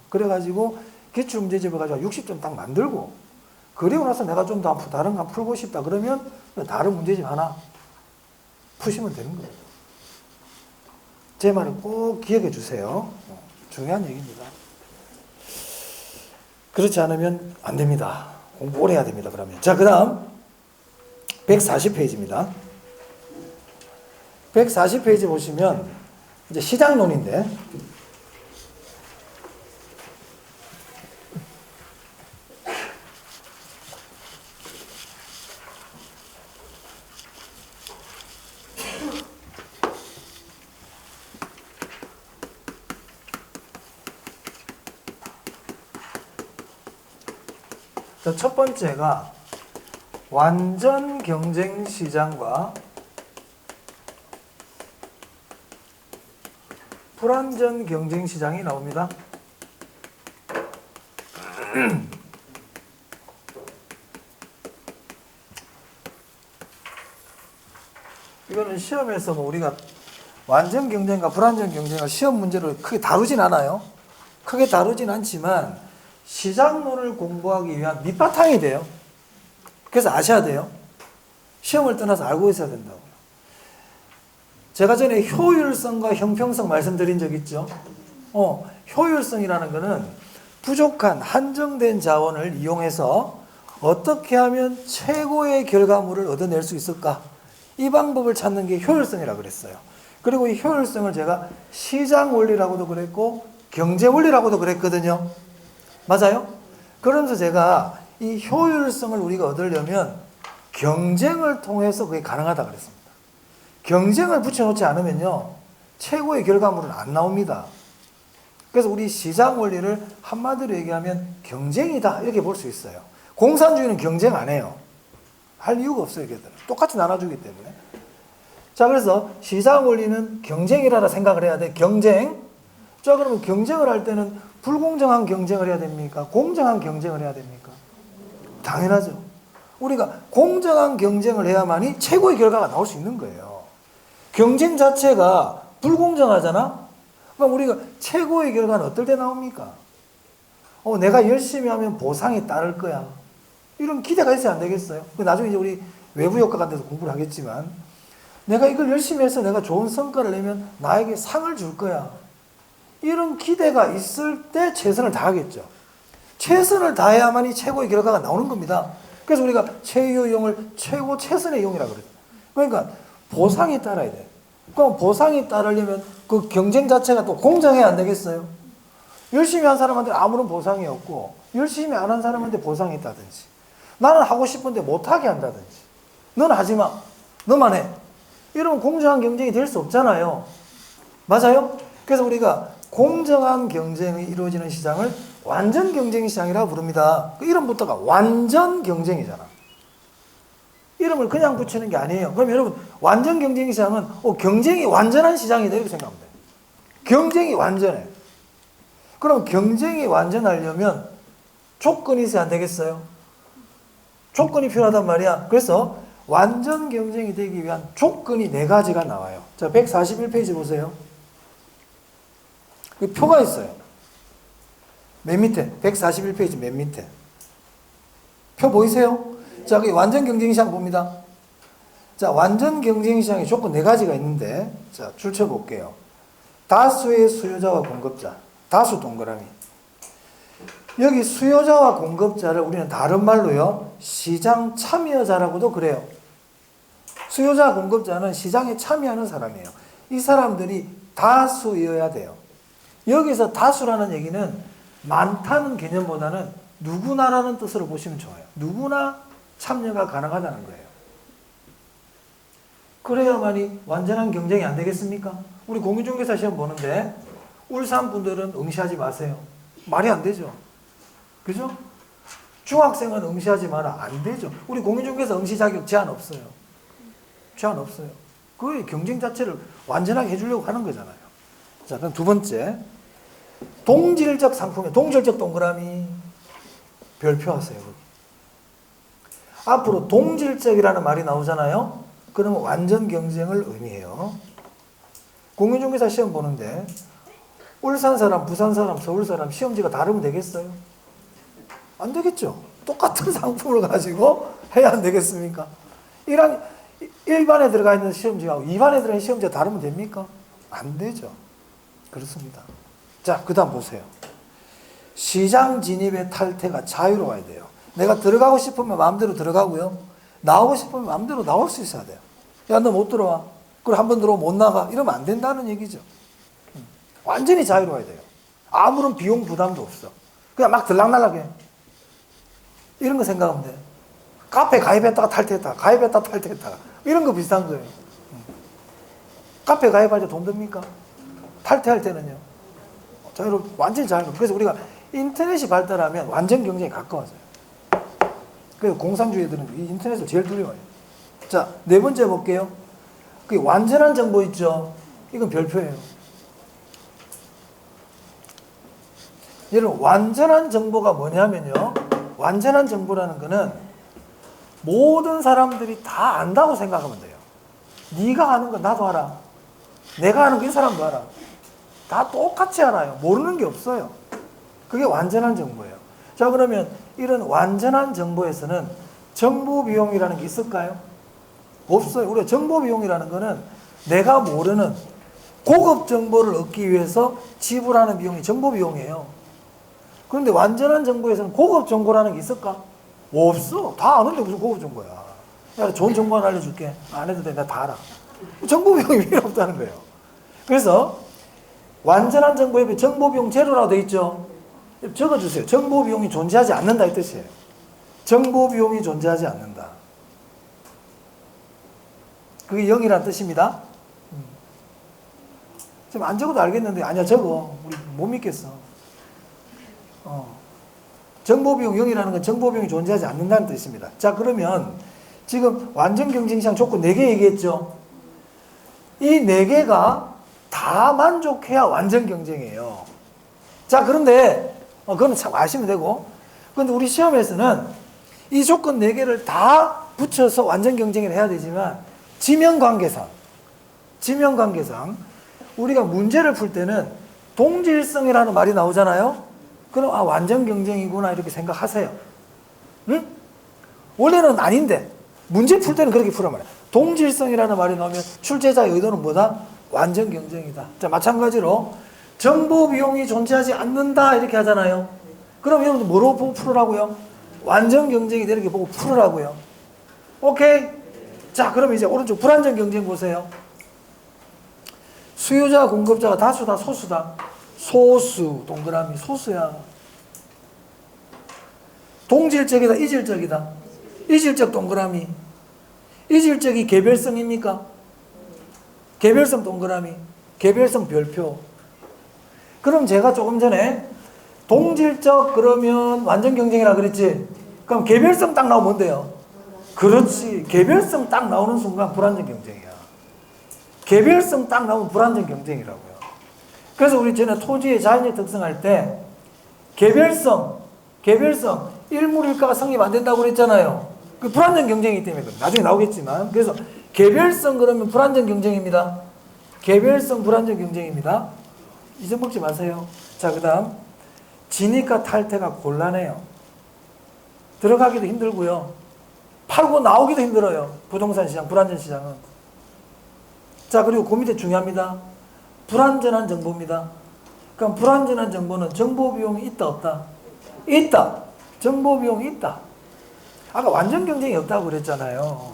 그래가지고 기출문제집을 가지고 60점 딱 만들고 그리고 나서 내가 좀 더 다른 거 풀고 싶다 그러면 다른 문제집 하나 푸시면 되는 거예요. 제 말을 꼭 기억해 주세요. 중요한 얘기입니다. 그렇지 않으면 안 됩니다. 공부 오래 해야 됩니다. 그러면. 자, 그 다음 140페이지입니다. 140페이지 보시면 이제 시장론인데 첫 번째가 완전 경쟁 시장과 불완전 경쟁 시장이 나옵니다. 이거는 시험에서 뭐 우리가 완전 경쟁과 불완전 경쟁을 시험 문제로 크게 다루진 않아요. 크게 다루진 않지만 시장론을 공부하기 위한 밑바탕이 돼요. 그래서 아셔야 돼요. 시험을 떠나서 알고 있어야 된다고요. 제가 전에 효율성과 형평성 말씀드린 적 있죠. 효율성이라는 것은 부족한 한정된 자원을 이용해서 어떻게 하면 최고의 결과물을 얻어낼 수 있을까? 이 방법을 찾는 게 효율성이라고 그랬어요. 그리고 이 효율성을 제가 시장 원리라고도 그랬고 경제 원리라고도 그랬거든요. 맞아요? 그러면서 제가 이 효율성을 우리가 얻으려면 경쟁을 통해서 그게 가능하다 그랬습니다. 경쟁을 붙여놓지 않으면요 최고의 결과물은 안 나옵니다. 그래서 우리 시장 원리를 한마디로 얘기하면 경쟁이다 이렇게 볼 수 있어요. 공산주의는 경쟁 안 해요. 할 이유가 없어요. 걔들은 똑같이 나눠주기 때문에. 자, 그래서 시장 원리는 경쟁이라고 생각을 해야 돼. 경쟁. 자, 그러면 경쟁을 할 때는 불공정한 경쟁을 해야 됩니까? 공정한 경쟁을 해야 됩니까? 당연하죠. 우리가 공정한 경쟁을 해야만이 최고의 결과가 나올 수 있는 거예요. 경쟁 자체가 불공정하잖아? 그럼 우리가 최고의 결과는 어떨 때 나옵니까? 내가 열심히 하면 보상이 따를 거야. 이런 기대가 있어야 안 되겠어요? 나중에 이제 우리 외부 효과가 돼서 공부를 하겠지만, 내가 이걸 열심히 해서 내가 좋은 성과를 내면 나에게 상을 줄 거야. 이런 기대가 있을 때 최선을 다하겠죠. 최선을 다해야만이 최고의 결과가 나오는 겁니다. 그래서 우리가 최유용을 최고 최선의 용이라고 그러죠. 그러니까 보상이 따라야 돼. 그럼 보상이 따르려면 그 경쟁 자체가 또 공정해야 안 되겠어요? 열심히 한 사람한테 아무런 보상이 없고 열심히 안 한 사람한테 보상이 있다든지 나는 하고 싶은데 못하게 한다든지 넌 하지 마. 너만 해. 이러면 공정한 경쟁이 될 수 없잖아요. 맞아요? 그래서 우리가 공정한 경쟁이 이루어지는 시장을 완전 경쟁 시장이라고 부릅니다. 그 이름부터가 완전 경쟁이잖아. 이름을 그냥 붙이는 게 아니에요. 그럼 여러분 완전 경쟁 시장은 경쟁이 완전한 시장이다 이렇게 생각하면 돼요. 경쟁이 완전해. 그럼 경쟁이 완전하려면 조건이 있어야 안 되겠어요? 조건이 필요하단 말이야. 그래서 완전 경쟁이 되기 위한 조건이 4가지가 나와요. 자, 141페이지 보세요. 그 표가 있어요. 맨 밑에, 141페이지 맨 밑에. 표 보이세요? 자, 그 완전 경쟁 시장 봅니다. 자, 완전 경쟁 시장에 조건 4가지가 있는데, 자, 줄쳐 볼게요. 다수의 수요자와 공급자. 다수 동그라미. 여기 수요자와 공급자를 우리는 다른 말로요, 시장 참여자라고도 그래요. 수요자, 공급자는 시장에 참여하는 사람이에요. 이 사람들이 다수여야 돼요. 여기서 다수라는 얘기는 많다는 개념보다는 누구나라는 뜻으로 보시면 좋아요. 누구나 참여가 가능하다는 거예요. 그래야만이 완전한 경쟁이 안 되겠습니까? 우리 공인중개사 시험 보는데 울산 분들은 응시하지 마세요. 말이 안 되죠. 그죠? 중학생은 응시하지 마라. 안 되죠. 우리 공인중개사 응시 자격 제한 없어요. 제한 없어요. 그 경쟁 자체를 완전하게 해주려고 하는 거잖아요. 자, 그럼 두 번째. 동질적 상품에 동질적 동그라미 별표하세요. 거기. 앞으로 동질적이라는 말이 나오잖아요. 그러면 완전 경쟁을 의미해요. 공인중개사 시험 보는데 울산 사람, 부산 사람, 서울 사람 시험지가 다르면 되겠어요? 안 되겠죠. 똑같은 상품을 가지고 해야 안 되겠습니까? 1반에 들어가 있는 시험지하고 2반에 들어가 있는 시험지가 다르면 됩니까? 안 되죠. 그렇습니다. 자, 그 다음 보세요. 시장 진입의 탈퇴가 자유로워야 돼요. 내가 들어가고 싶으면 마음대로 들어가고요. 나오고 싶으면 마음대로 나올 수 있어야 돼요. 야, 너 못 들어와. 그리고 한 번 들어오면 못 나가. 이러면 안 된다는 얘기죠. 완전히 자유로워야 돼요. 아무런 비용 부담도 없어. 그냥 막 들락날락해. 이런 거 생각하면 돼. 카페 가입했다가 탈퇴했다가 가입했다가 탈퇴했다가 이런 거 비슷한 거예요. 카페 가입할 때 돈 듭니까? 탈퇴할 때는요. 완전히 자유로워. 그래서 우리가 인터넷이 발달하면 완전 경쟁에 가까워져요. 그래서 공산주의 애들은 이 인터넷을 제일 두려워해요. 자, 4번째 볼게요. 그 완전한 정보 있죠? 이건 별표예요. 여러분, 완전한 정보가 뭐냐면요. 완전한 정보라는 거는 모든 사람들이 다 안다고 생각하면 돼요. 네가 아는 거 나도 알아. 내가 아는 거 이 사람도 알아. 다 똑같이 알아요. 모르는 게 없어요. 그게 완전한 정보예요. 자, 그러면 이런 완전한 정보에서는 정보 비용이라는 게 있을까요? 없어요. 우리가 정보 비용이라는 거는 내가 모르는 고급 정보를 얻기 위해서 지불하는 비용이 정보 비용이에요. 그런데 완전한 정보에서는 고급 정보라는 게 있을까? 없어. 다 아는데 무슨 고급 정보야. 야, 좋은 정보 하나 알려줄게. 안 해도 돼. 나 다 알아. 정보 비용이 필요 없다는 거예요. 그래서 완전한 정보 옆에 정보 비용 제로라고 되어 있죠. 적어주세요. 정보 비용이 존재하지 않는다 이 뜻이에요. 정보 비용이 존재하지 않는다. 그게 0이라는 뜻입니다. 지금 안 적어도 알겠는데 아니야 적어. 우리 못 믿겠어. 정보 비용 0이라는 건 정보 비용이 존재하지 않는다는 뜻입니다. 자, 그러면 지금 완전 경쟁 시장 조건 4개 얘기했죠. 이 4개가 다 만족해야 완전 경쟁이에요. 자, 그런데 그건 참 아시면 되고, 그런데 우리 시험에서는 이 조건 4개를 다 붙여서 완전 경쟁을 해야 되지만 지명관계상 우리가 문제를 풀 때는 동질성이라는 말이 나오잖아요. 그럼 완전 경쟁이구나 이렇게 생각하세요. 응? 원래는 아닌데 문제 풀 때는 그렇게 풀란 말이야. 동질성이라는 말이 나오면 출제자의 의도는 뭐다? 완전 경쟁이다. 자, 마찬가지로 정보 비용이 존재하지 않는다 이렇게 하잖아요. 그럼 여러분들 뭐로 보고 풀으라고요? 완전 경쟁이다 이렇게 보고 풀으라고요. 오케이? 자, 그럼 이제 오른쪽 불완전 경쟁 보세요. 수요자 공급자가 다수다 소수다? 소수. 동그라미 소수야. 동질적이다 이질적이다? 이질적 동그라미. 이질적이 개별성입니까? 개별성 동그라미. 개별성 별표. 그럼 제가 조금 전에 동질적 그러면 완전 경쟁이라 그랬지? 그럼 개별성 딱 나오면 뭔데요? 그렇지. 개별성 딱 나오는 순간 불완전 경쟁이야. 개별성 딱 나오면 불완전 경쟁이라고요. 그래서 우리 전에 토지의 자연적 특성할 때 개별성 일물일가가 성립 안 된다고 그랬잖아요. 그 불안전 경쟁이기 때문에 나중에 나오겠지만, 그래서 개별성 그러면 불안전 경쟁입니다. 개별성 불안전 경쟁입니다. 잊어먹지 마세요. 자, 그 다음 진입과 탈퇴가 곤란해요. 들어가기도 힘들고요. 팔고 나오기도 힘들어요. 부동산 시장, 불안전 시장은. 자, 그리고 그 밑에 중요합니다. 불안전한 정보입니다. 그럼 불안전한 정보는 정보 비용이 있다 없다? 있다. 정보 비용이 있다. 아까 완전 경쟁이 없다고 그랬잖아요.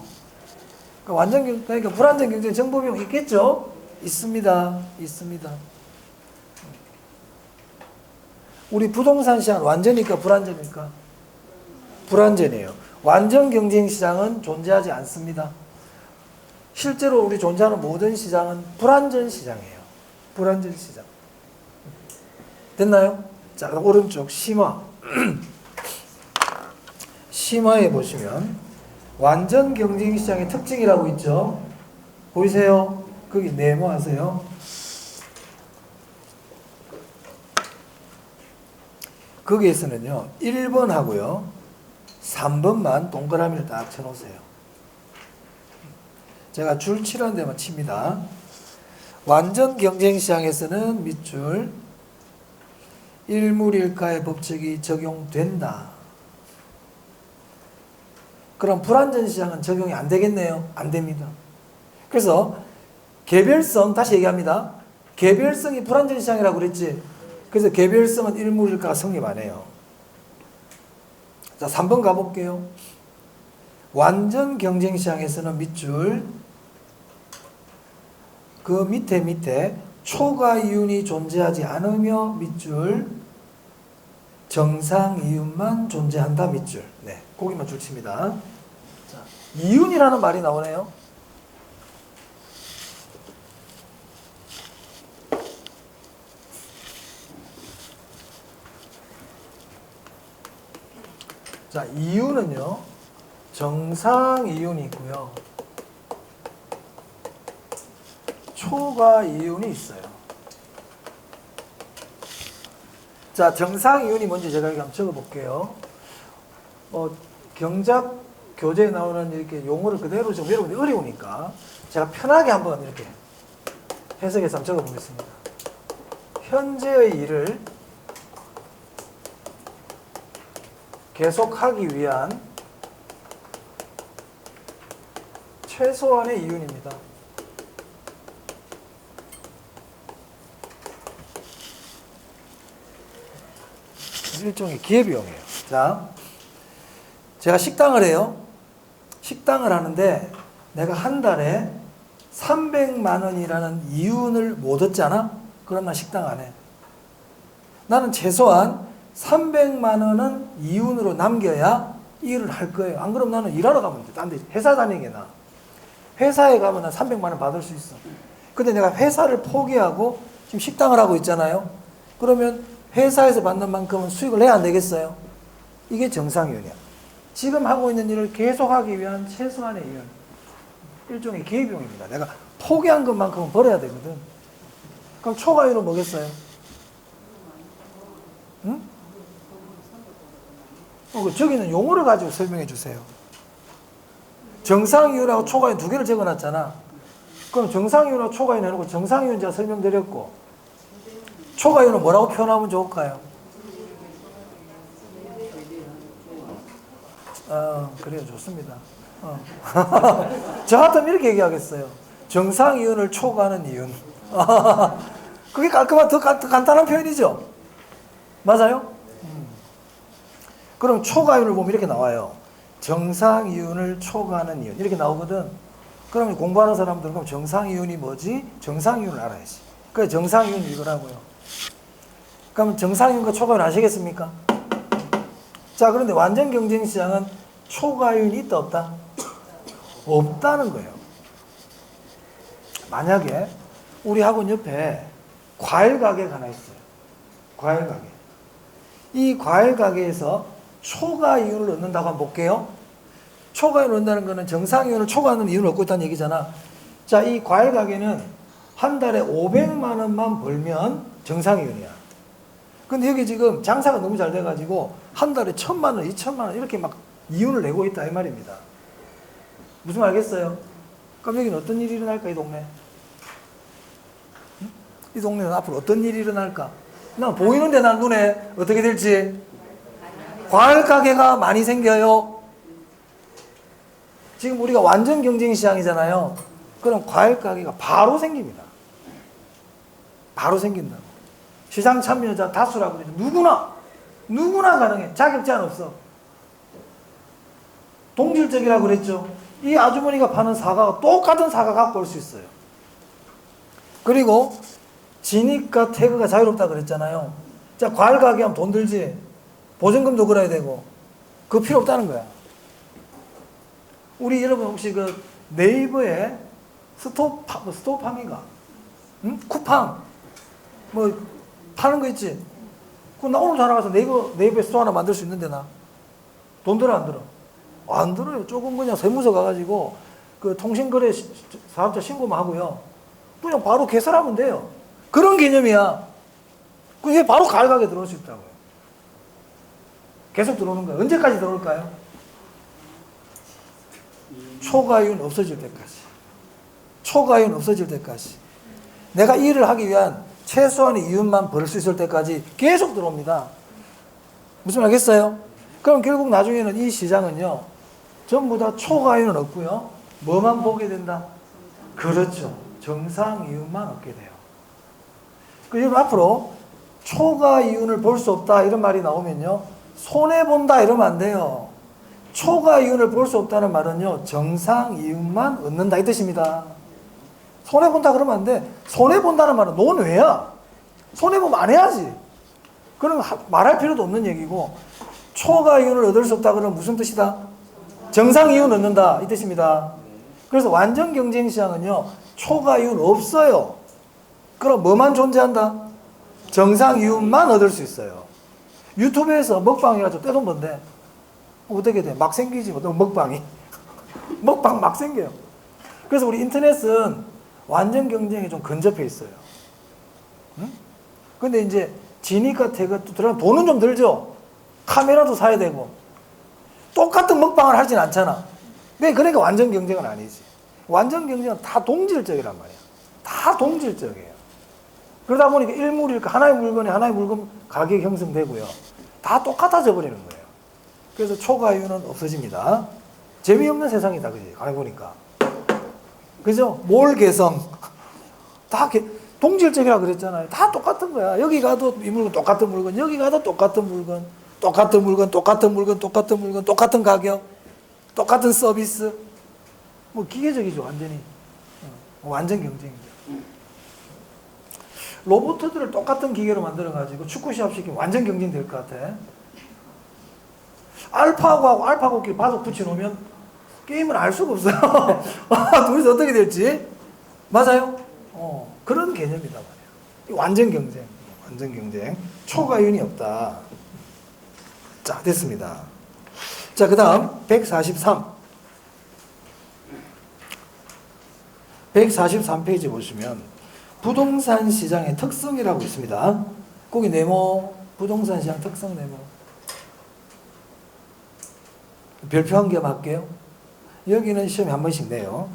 그러니까 불안전 경쟁 정보 비용 있겠죠? 있습니다. 있습니다. 우리 부동산 시장 완전입니까? 불안전입니까? 불안전이에요. 완전 경쟁 시장은 존재하지 않습니다. 실제로 우리 존재하는 모든 시장은 불안전 시장이에요. 불안전 시장. 됐나요? 자, 오른쪽 심화. 심화에 보시면 완전 경쟁 시장의 특징이라고 있죠. 보이세요? 거기 네모하세요. 거기에서는요 1번 하고요 3번만 동그라미를 딱 쳐놓으세요. 제가 줄 칠한 데만 칩니다. 완전 경쟁 시장에서는 밑줄 일물일가의 법칙이 적용된다. 그럼 불안전 시장은 적용이 안 되겠네요. 안 됩니다. 그래서 개별성, 다시 얘기합니다. 개별성이 불안전 시장이라고 그랬지. 그래서 개별성은 일물일가가 성립 안 해요. 자, 3번 가볼게요. 완전 경쟁 시장에서는 밑줄 그 밑에 초과 이윤이 존재하지 않으며 밑줄 정상 이윤만 존재한다 밑줄. 네, 거기만 줄 칩니다. 자, 이윤이라는 말이 나오네요. 자, 이윤은요 정상 이윤이 있고요 초과 이윤이 있어요. 자, 정상 이윤이 뭔지 제가 여기 한번 적어볼게요. 경작 교재에 나오는 이렇게 용어를 그대로 좀 여러분이 어려우니까 제가 편하게 한번 이렇게 해석해서 한번 적어보겠습니다. 현재의 일을 계속하기 위한 최소한의 이윤입니다. 일종의 기회비용이에요. 자, 제가 식당을 해요. 식당을 하는데 내가 한 달에 300만 원이라는 이윤을 못 얻잖아? 그럼 나 식당 안 해. 나는 최소한 300만 원은 이윤으로 남겨야 일을 할 거예요. 안 그러면 나는 일하러 가면 돼. 딴 데 회사 다니게 나. 회사에 가면 난 300만 원 받을 수 있어. 근데 내가 회사를 포기하고 지금 식당을 하고 있잖아요. 그러면 회사에서 받는 만큼은 수익을 내야 안 되겠어요? 이게 정상이윤이야. 지금 하고 있는 일을 계속하기 위한 최소한의 이윤. 일종의 기회비용입니다. 내가 포기한 것만큼은 벌어야 되거든. 그럼 초과이윤은 뭐겠어요? 응? 저기는 용어를 가지고 설명해 주세요. 정상이윤하고 초과이윤 두 개를 적어놨잖아. 그럼 정상이윤하고 초과이윤 해놓고 정상이윤 제가 설명드렸고 초과이윤은 뭐라고 표현하면 좋을까요? 그래요. 좋습니다. 저 같으면 이렇게 얘기하겠어요. 정상이윤을 초과하는 이윤. 그게 더 간단한 표현이죠? 맞아요? 그럼 초과이윤을 보면 이렇게 나와요. 정상이윤을 초과하는 이윤. 이렇게 나오거든. 그러면 공부하는 사람들은 그럼 정상이윤이 뭐지? 정상이윤을 알아야지. 그래, 정상이윤 이거라고요. 그럼 정상이윤과 초과이윤 아시겠습니까? 자, 그런데 완전 경쟁 시장은 초과이윤이 있다 없다? 없다는 거예요. 만약에 우리 학원 옆에 과일 가게가 하나 있어요. 과일 가게. 이 과일 가게에서 초과이윤을 얻는다고 한번 볼게요. 초과이윤을 얻는다는 거는 정상이윤을 초과하는 이윤을 얻고 있다는 얘기잖아. 자, 이 과일 가게는 한 달에 500만 원만 벌면 정상이윤이야. 근데 여기 지금 장사가 너무 잘 돼가지고 한 달에 1,000만 원, 2,000만 원 이렇게 막 이윤을 내고 있다 이 말입니다. 무슨 말 알겠어요? 그럼 여기는 어떤 일이 일어날까 이 동네? 응? 이 동네는 앞으로 어떤 일이 일어날까? 난 보이는데 난 눈에 어떻게 될지. 과일 가게가 많이 생겨요. 지금 우리가 완전 경쟁 시장이잖아요. 그럼 과일 가게가 바로 생깁니다. 바로 생긴다고. 시장 참여자 다수라고 그러죠. 누구나 가능해. 자격 제한 없어. 동질적이라고 그랬죠. 이 아주머니가 파는 사과가 똑같은 사과 갖고 올 수 있어요. 그리고 진입과 퇴거가 자유롭다 그랬잖아요. 자, 과일 가게 하면 돈 들지. 보증금도 걸어야 되고. 그거 필요 없다는 거야. 우리 여러분 혹시 그 네이버에 스토팜인가? 응? 쿠팡. 뭐 파는 거 있지? 그거 나 오늘 전화 가서 네이버에 스토어 하나 만들 수 있는데 나. 돈 들어 안 들어? 안 들어요. 조금 그냥 세무서 가가지고 그 통신거래 사업자 신고만 하고요. 그냥 바로 개설하면 돼요. 그런 개념이야. 그게 바로 가격에 들어올 수 있다고요. 계속 들어오는 거예요. 언제까지 들어올까요? 초과이윤 없어질 때까지. 초과이윤 없어질 때까지. 내가 이 일을 하기 위한 최소한의 이윤만 벌을 수 있을 때까지 계속 들어옵니다. 무슨 말 알겠어요? 그럼 결국 나중에는 이 시장은요, 전부 다 초과이윤은 없고요. 뭐만 보게 된다? 그렇죠. 정상 이윤만 얻게 돼요. 그리고 앞으로 초과이윤을 볼 수 없다 이런 말이 나오면요, 손해본다 이러면 안 돼요. 초과이윤을 볼 수 없다는 말은요, 정상 이윤만 얻는다 이 뜻입니다. 손해본다 그러면 안 돼. 손해본다는 말은 논외야. 손해보면 안 해야지. 그럼 말할 필요도 없는 얘기고, 초과이윤을 얻을 수 없다 그러면 무슨 뜻이다? 정상 이윤 얻는다 이 뜻입니다. 그래서 완전 경쟁 시장은요, 초과이윤 없어요. 그럼 뭐만 존재한다? 정상 이윤만 얻을 수 있어요. 유튜브에서 먹방 해가지고 떼돈 번데 어떻게 돼? 막 생기지 뭐 먹방이. 먹방 막 생겨요. 그래서 우리 인터넷은 완전 경쟁에 좀 근접해 있어요. 응? 근데 이제 지니까 태가 들어가면 돈은 좀 들죠. 카메라도 사야 되고. 똑같은 먹방을 하진 않잖아. 그러니까 완전 경쟁은 아니지. 완전 경쟁은 다 동질적이란 말이야. 다 동질적이에요. 그러다 보니까 일물일까 하나의 물건에 하나의 물건 가격이 형성되고요. 다 똑같아져 버리는 거예요. 그래서 초과이윤은 없어집니다. 재미없는 세상이다, 그지? 가만히 보니까. 그죠? 몰 개성. 다 동질적이라 그랬잖아요. 다 똑같은 거야. 여기 가도 이 물건 똑같은 물건, 여기 가도 똑같은 물건, 똑같은 물건, 똑같은 물건, 똑같은 물건, 똑같은 가격, 똑같은 서비스. 뭐 기계적이죠, 완전히. 완전 경쟁이죠. 로봇들을 똑같은 기계로 만들어가지고 축구 시합 시키면 완전 경쟁될 것 같아. 알파고하고 알파고끼리 바둑 붙여놓으면 게임을 알 수가 없어요. 둘이서 어떻게 될지. 맞아요? 그런 개념이다 말이에요. 완전 경쟁. 완전 경쟁. 초과이윤이 없다. 자, 됐습니다. 자, 그 다음 143. 143페이지 보시면 부동산 시장의 특성이라고 있습니다. 거기 네모, 부동산 시장 특성 네모. 별표 한 개만 할게요. 여기는 시험에 한 번씩 내요.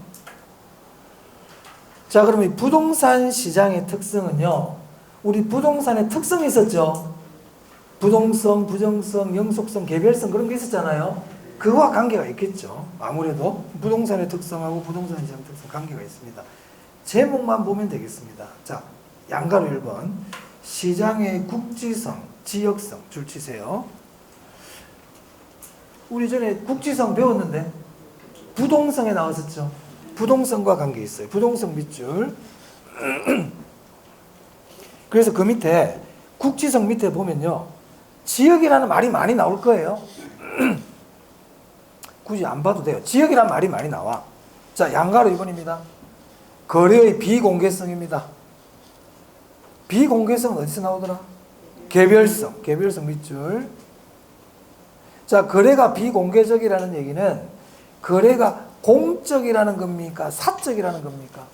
자, 그러면 이 부동산 시장의 특성은요, 우리 부동산의 특성이 있었죠. 부동성, 부정성, 영속성, 개별성 그런 게 있었잖아요. 그거와 관계가 있겠죠. 아무래도 부동산의 특성하고 부동산 시장 특성 관계가 있습니다. 제목만 보면 되겠습니다. 자, 양가로 1번. 시장의 국지성, 지역성 줄 치세요. 우리 전에 국지성 배웠는데 부동성에 나왔었죠. 부동성과 관계 있어요. 부동성 밑줄. 그래서 그 밑에 국지성 밑에 보면요, 지역이라는 말이 많이 나올 거예요. 굳이 안 봐도 돼요. 지역이라는 말이 많이 나와. 자, 양가로 2번입니다. 거래의 비공개성입니다. 비공개성은 어디서 나오더라? 개별성. 개별성 밑줄. 자, 거래가 비공개적이라는 얘기는 거래가 공적이라는 겁니까? 사적이라는 겁니까?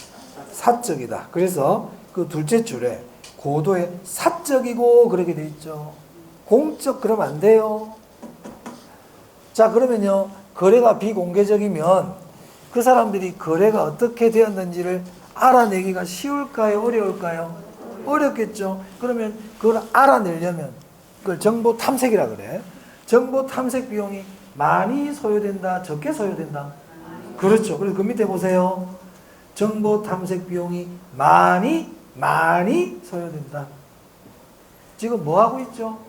사적이다. 그래서 그 둘째 줄에 고도의 사적이고 그렇게 돼 있죠. 공적 그러면 안 돼요. 자, 그러면요. 거래가 비공개적이면 그 사람들이 거래가 어떻게 되었는지를 알아내기가 쉬울까요? 어려울까요? 어렵겠죠. 그러면 그걸 알아내려면 그걸 정보 탐색이라 그래. 정보 탐색 비용이 많이 소요된다, 적게 소요된다? 그렇죠. 그래서 그 밑에 보세요. 정보 탐색 비용이 많이 소요된다. 지금 뭐 하고 있죠?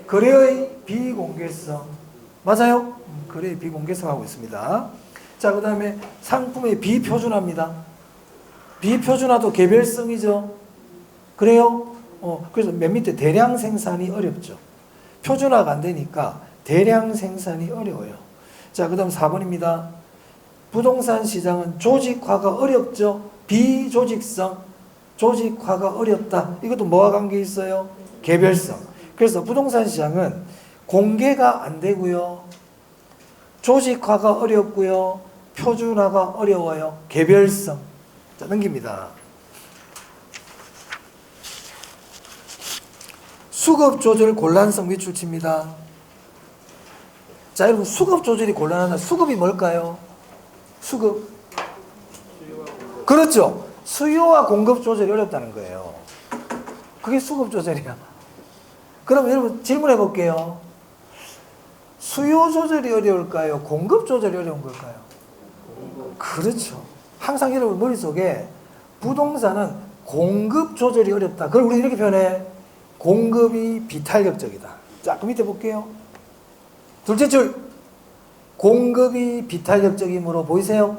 거래의 비공개성. 맞아요? 거래의 비공개성 하고 있습니다. 자, 그 다음에 상품의 비표준화입니다. 비표준화도 개별성이죠. 그래요? 그래서 맨 밑에 대량 생산이 어렵죠. 표준화가 안 되니까 대량 생산이 어려워요. 자, 그 다음 4번입니다. 부동산 시장은 조직화가 어렵죠. 비조직성. 조직화가 어렵다. 이것도 뭐와 관계 있어요? 개별성. 그래서 부동산 시장은 공개가 안 되고요. 조직화가 어렵고요. 표준화가 어려워요. 개별성. 자, 넘깁니다. 수급 조절 곤란성 밑줄칩니다. 자, 여러분 수급 조절이 곤란하다. 수급이 뭘까요? 수급. 그렇죠. 수요와 공급 조절이 어렵다는 거예요. 그게 수급 조절이야. 그럼 여러분 질문해 볼게요. 수요 조절이 어려울까요? 공급 조절이 어려운 걸까요? 그렇죠. 항상 여러분 머릿속에 부동산은 공급 조절이 어렵다. 그걸 우리 이렇게 표현해. 공급이 비탄력적이다. 자, 그 밑에 볼게요. 둘째 줄. 공급이 비탄력적이므로 보이세요?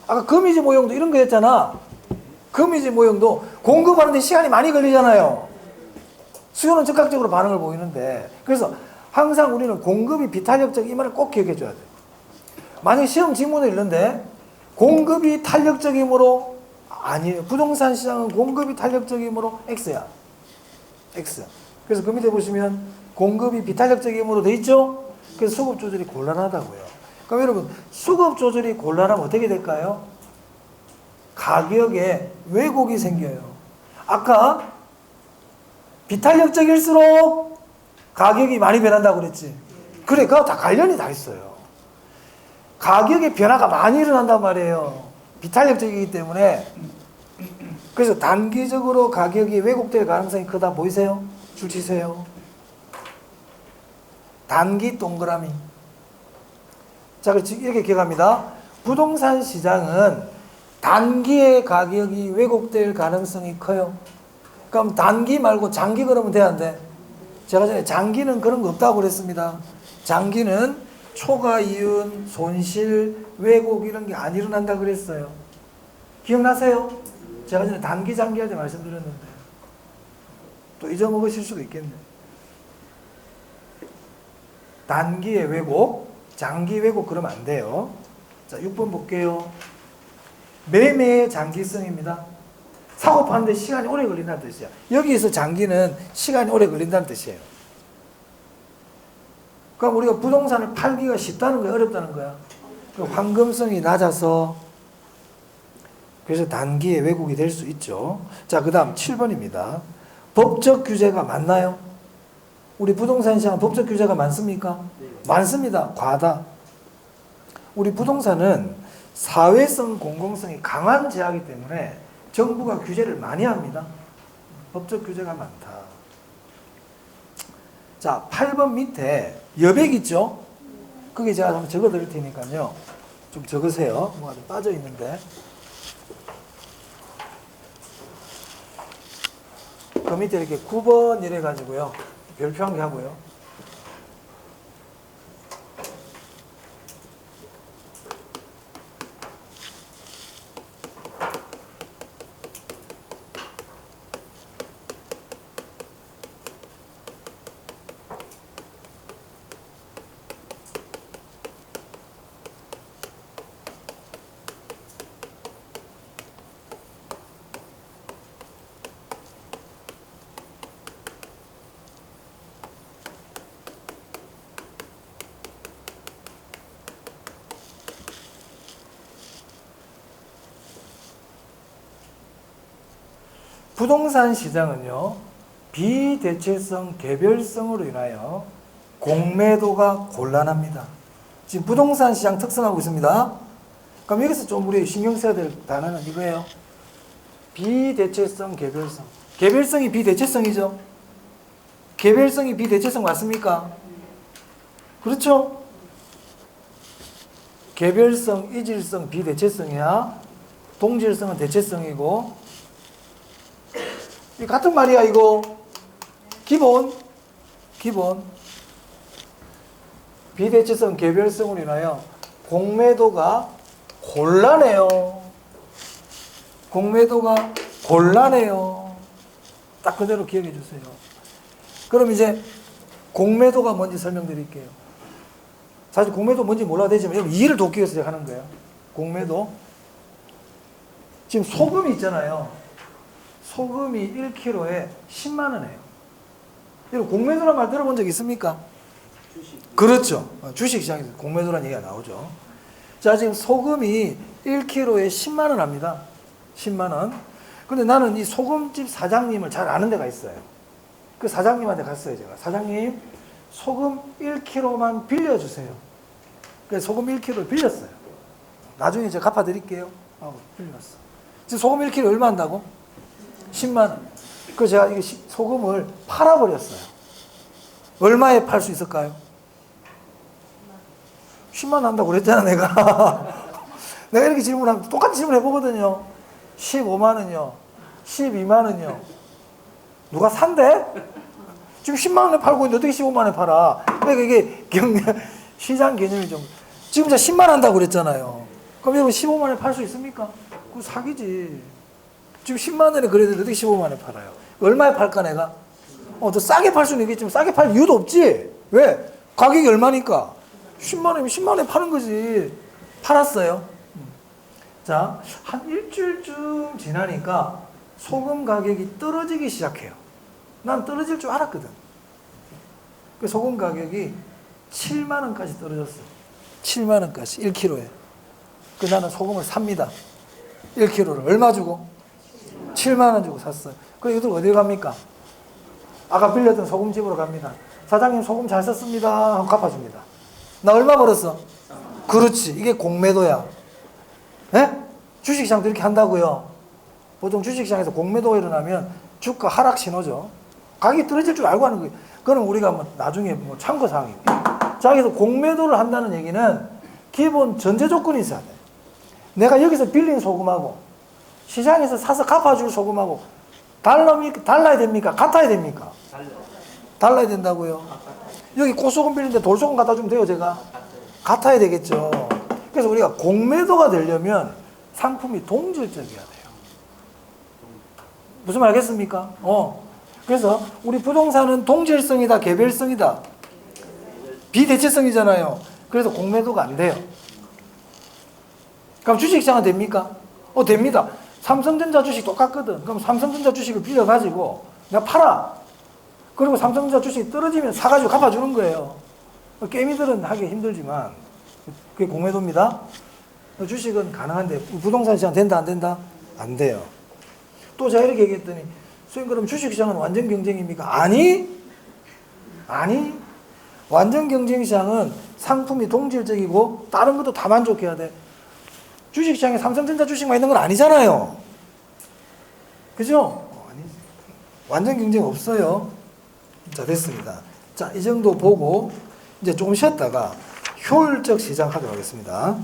아까 거미지 모형도 이런 거였잖아. 거미지 모형도 공급하는데 시간이 많이 걸리잖아요. 수요는 즉각적으로 반응을 보이는데, 그래서 항상 우리는 공급이 비탄력적 이 말을 꼭 기억해 줘야 돼요. 만약 시험 지문을 읽는데 공급이 탄력적이므로 아니에요. 부동산 시장은 공급이 탄력적이므로 X야. X. 그래서 그 밑에 보시면 공급이 비탄력적이므로 돼 있죠? 그래서 수급 조절이 곤란하다고요. 그럼 여러분 수급 조절이 곤란하면 어떻게 될까요? 가격에 왜곡이 생겨요. 아까 비탄력적일수록 가격이 많이 변한다고 그랬지. 그래, 그거 다 관련이 다 있어요. 가격의 변화가 많이 일어난단 말이에요. 비탄력적이기 때문에. 그래서 단기적으로 가격이 왜곡될 가능성이 크다. 보이세요? 줄 치세요. 단기 동그라미. 자, 그렇지. 이렇게 기억합니다. 부동산 시장은 단기에 가격이 왜곡될 가능성이 커요. 그럼 단기 말고 장기 그러면 돼, 안 돼? 제가 전에 장기는 그런 거 없다고 그랬습니다. 장기는 초과 이윤, 손실, 왜곡 이런 게 안 일어난다 그랬어요. 기억나세요? 제가 전에 단기, 장기 할 때 말씀드렸는데 또 잊어먹으실 수도 있겠네. 단기의 왜곡, 장기 왜곡 그러면 안 돼요. 자, 6번 볼게요. 매매의 장기성입니다. 사고 파는데 시간이 오래 걸린다는 뜻이야. 여기서 장기는 시간이 오래 걸린다는 뜻이에요. 그럼 우리가 부동산을 팔기가 쉽다는 거야, 어렵다는 거야? 황금성이 낮아서 그래서 단기에 왜곡이 될 수 있죠. 자, 그 다음 7번입니다. 법적 규제가 많나요? 우리 부동산 시장 법적 규제가 많습니까? 네. 많습니다. 과다. 우리 부동산은 사회성 공공성이 강한 제약이기 때문에 정부가 규제를 많이 합니다. 법적 규제가 많다. 자, 8번 밑에 여백 있죠? 그게 제가 한번 적어 드릴 테니까요. 좀 적으세요. 뭐가 좀 빠져 있는데. 그 밑에 이렇게 9번 이래 가지고요. 별표 한 개 하고요. 부동산 시장은요, 비대체성, 개별성으로 인하여 공매도가 곤란합니다. 지금 부동산 시장 특성하고 있습니다. 그럼 여기서 좀 우리 신경 써야 될 단어는 이거예요. 비대체성, 개별성. 개별성이 비대체성이죠. 개별성이 비대체성 맞습니까? 그렇죠? 개별성, 이질성, 비대체성이야. 동질성은 대체성이고. 이 같은 말이야, 이거. 기본. 비대체성, 개별성으로 인하여 공매도가 곤란해요. 공매도가 곤란해요. 딱 그대로 기억해 주세요. 그럼 이제 공매도가 뭔지 설명드릴게요. 사실 공매도 뭔지 몰라도 되지만 여러분 이해를 돕기 위해서 제가 하는 거예요. 공매도. 지금 소금이 있잖아요. 소금이 1kg에 10만 원이에요. 여러분 공매도란 말 들어본 적 있습니까? 그렇죠. 주식시장에서 공매도라는 얘기가 나오죠. 자, 지금 소금이 1kg에 10만 원 합니다. 10만 원. 근데 나는 이 소금집 사장님을 잘 아는 데가 있어요. 그 사장님한테 갔어요, 제가. 사장님, 소금 1kg만 빌려주세요. 그래서 소금 1kg를 빌렸어요. 나중에 제가 갚아드릴게요. 빌렸어. 지금 소금 1kg 얼마 한다고? 10만 원. 그래서 제가 이 소금을 팔아버렸어요. 얼마에 팔 수 있을까요? 10만 원 한다고 그랬잖아, 내가. 내가 이렇게 질문하면 똑같이 질문해보거든요. 15만 원이요. 12만 원이요. 누가 산대? 지금 10만 원에 팔고 있는데 어떻게 15만 원에 팔아? 그러니까 이게 시장 개념이 좀. 지금 제가 10만 원 한다고 그랬잖아요. 그럼 여러분 15만 원에 팔 수 있습니까? 그거 사기지. 지금 10만 원에 그래도 어떻게 15만 원에 팔아요? 얼마에 팔까 내가? 더 싸게 팔 수는 있겠지만 싸게 팔 이유도 없지. 왜? 가격이 얼마니까? 10만 원이면 10만 원에 파는 거지. 팔았어요. 자, 한 일주일쯤 지나니까 소금 가격이 떨어지기 시작해요. 난 떨어질 줄 알았거든. 그 소금 가격이 7만 원까지 떨어졌어. 7만 원까지 1kg에. 그 나는 소금을 삽니다. 1kg를 얼마 주고? 7만 원 주고 샀어요. 그럼 이들 어디 갑니까? 아까 빌렸던 소금집으로 갑니다. 사장님 소금 잘 썼습니다 하고 갚아줍니다. 나 얼마 벌었어? 그렇지. 이게 공매도야. 예? 주식시장도 이렇게 한다고요. 보통 주식시장에서 공매도가 일어나면 주가 하락 신호죠. 가격이 떨어질 줄 알고 하는 거예요. 그럼 우리가 뭐 나중에 뭐 참고사항입니다. 자, 그래서 공매도를 한다는 얘기는 기본 전제 조건이 있어야 돼. 내가 여기서 빌린 소금하고 시장에서 사서 갚아줄 소금하고 달라야 됩니까? 같아야 됩니까? 달라야 된다고요. 여기 꽃소금 빌리는데 돌소금 갖다 주면 돼요, 제가? 같아야 되겠죠. 그래서 우리가 공매도가 되려면 상품이 동질적이어야 돼요. 무슨 말 알겠습니까? 그래서 우리 부동산은 동질성이다, 개별성이다. 비대체성이잖아요. 그래서 공매도가 안 돼요. 그럼 주식시장은 됩니까? 됩니다. 삼성전자 주식 똑같거든. 그럼 삼성전자 주식을 빌려가지고 내가 팔아. 그리고 삼성전자 주식이 떨어지면 사가지고 갚아주는 거예요. 깨미들은 하기 힘들지만 그게 공매도입니다. 주식은 가능한데 부동산 시장 된다 안 된다? 안 돼요. 또 제가 이렇게 얘기했더니 선생님 그럼 주식시장은 완전 경쟁입니까? 아니. 완전 경쟁 시장은 상품이 동질적이고 다른 것도 다 만족해야 돼. 주식시장에 삼성전자 주식만 있는 건 아니잖아요. 그죠? 아니지. 완전 경쟁 없어요. 자, 됐습니다. 자, 이 정도 보고 이제 조금 쉬었다가 효율적 시장 하도록 하겠습니다.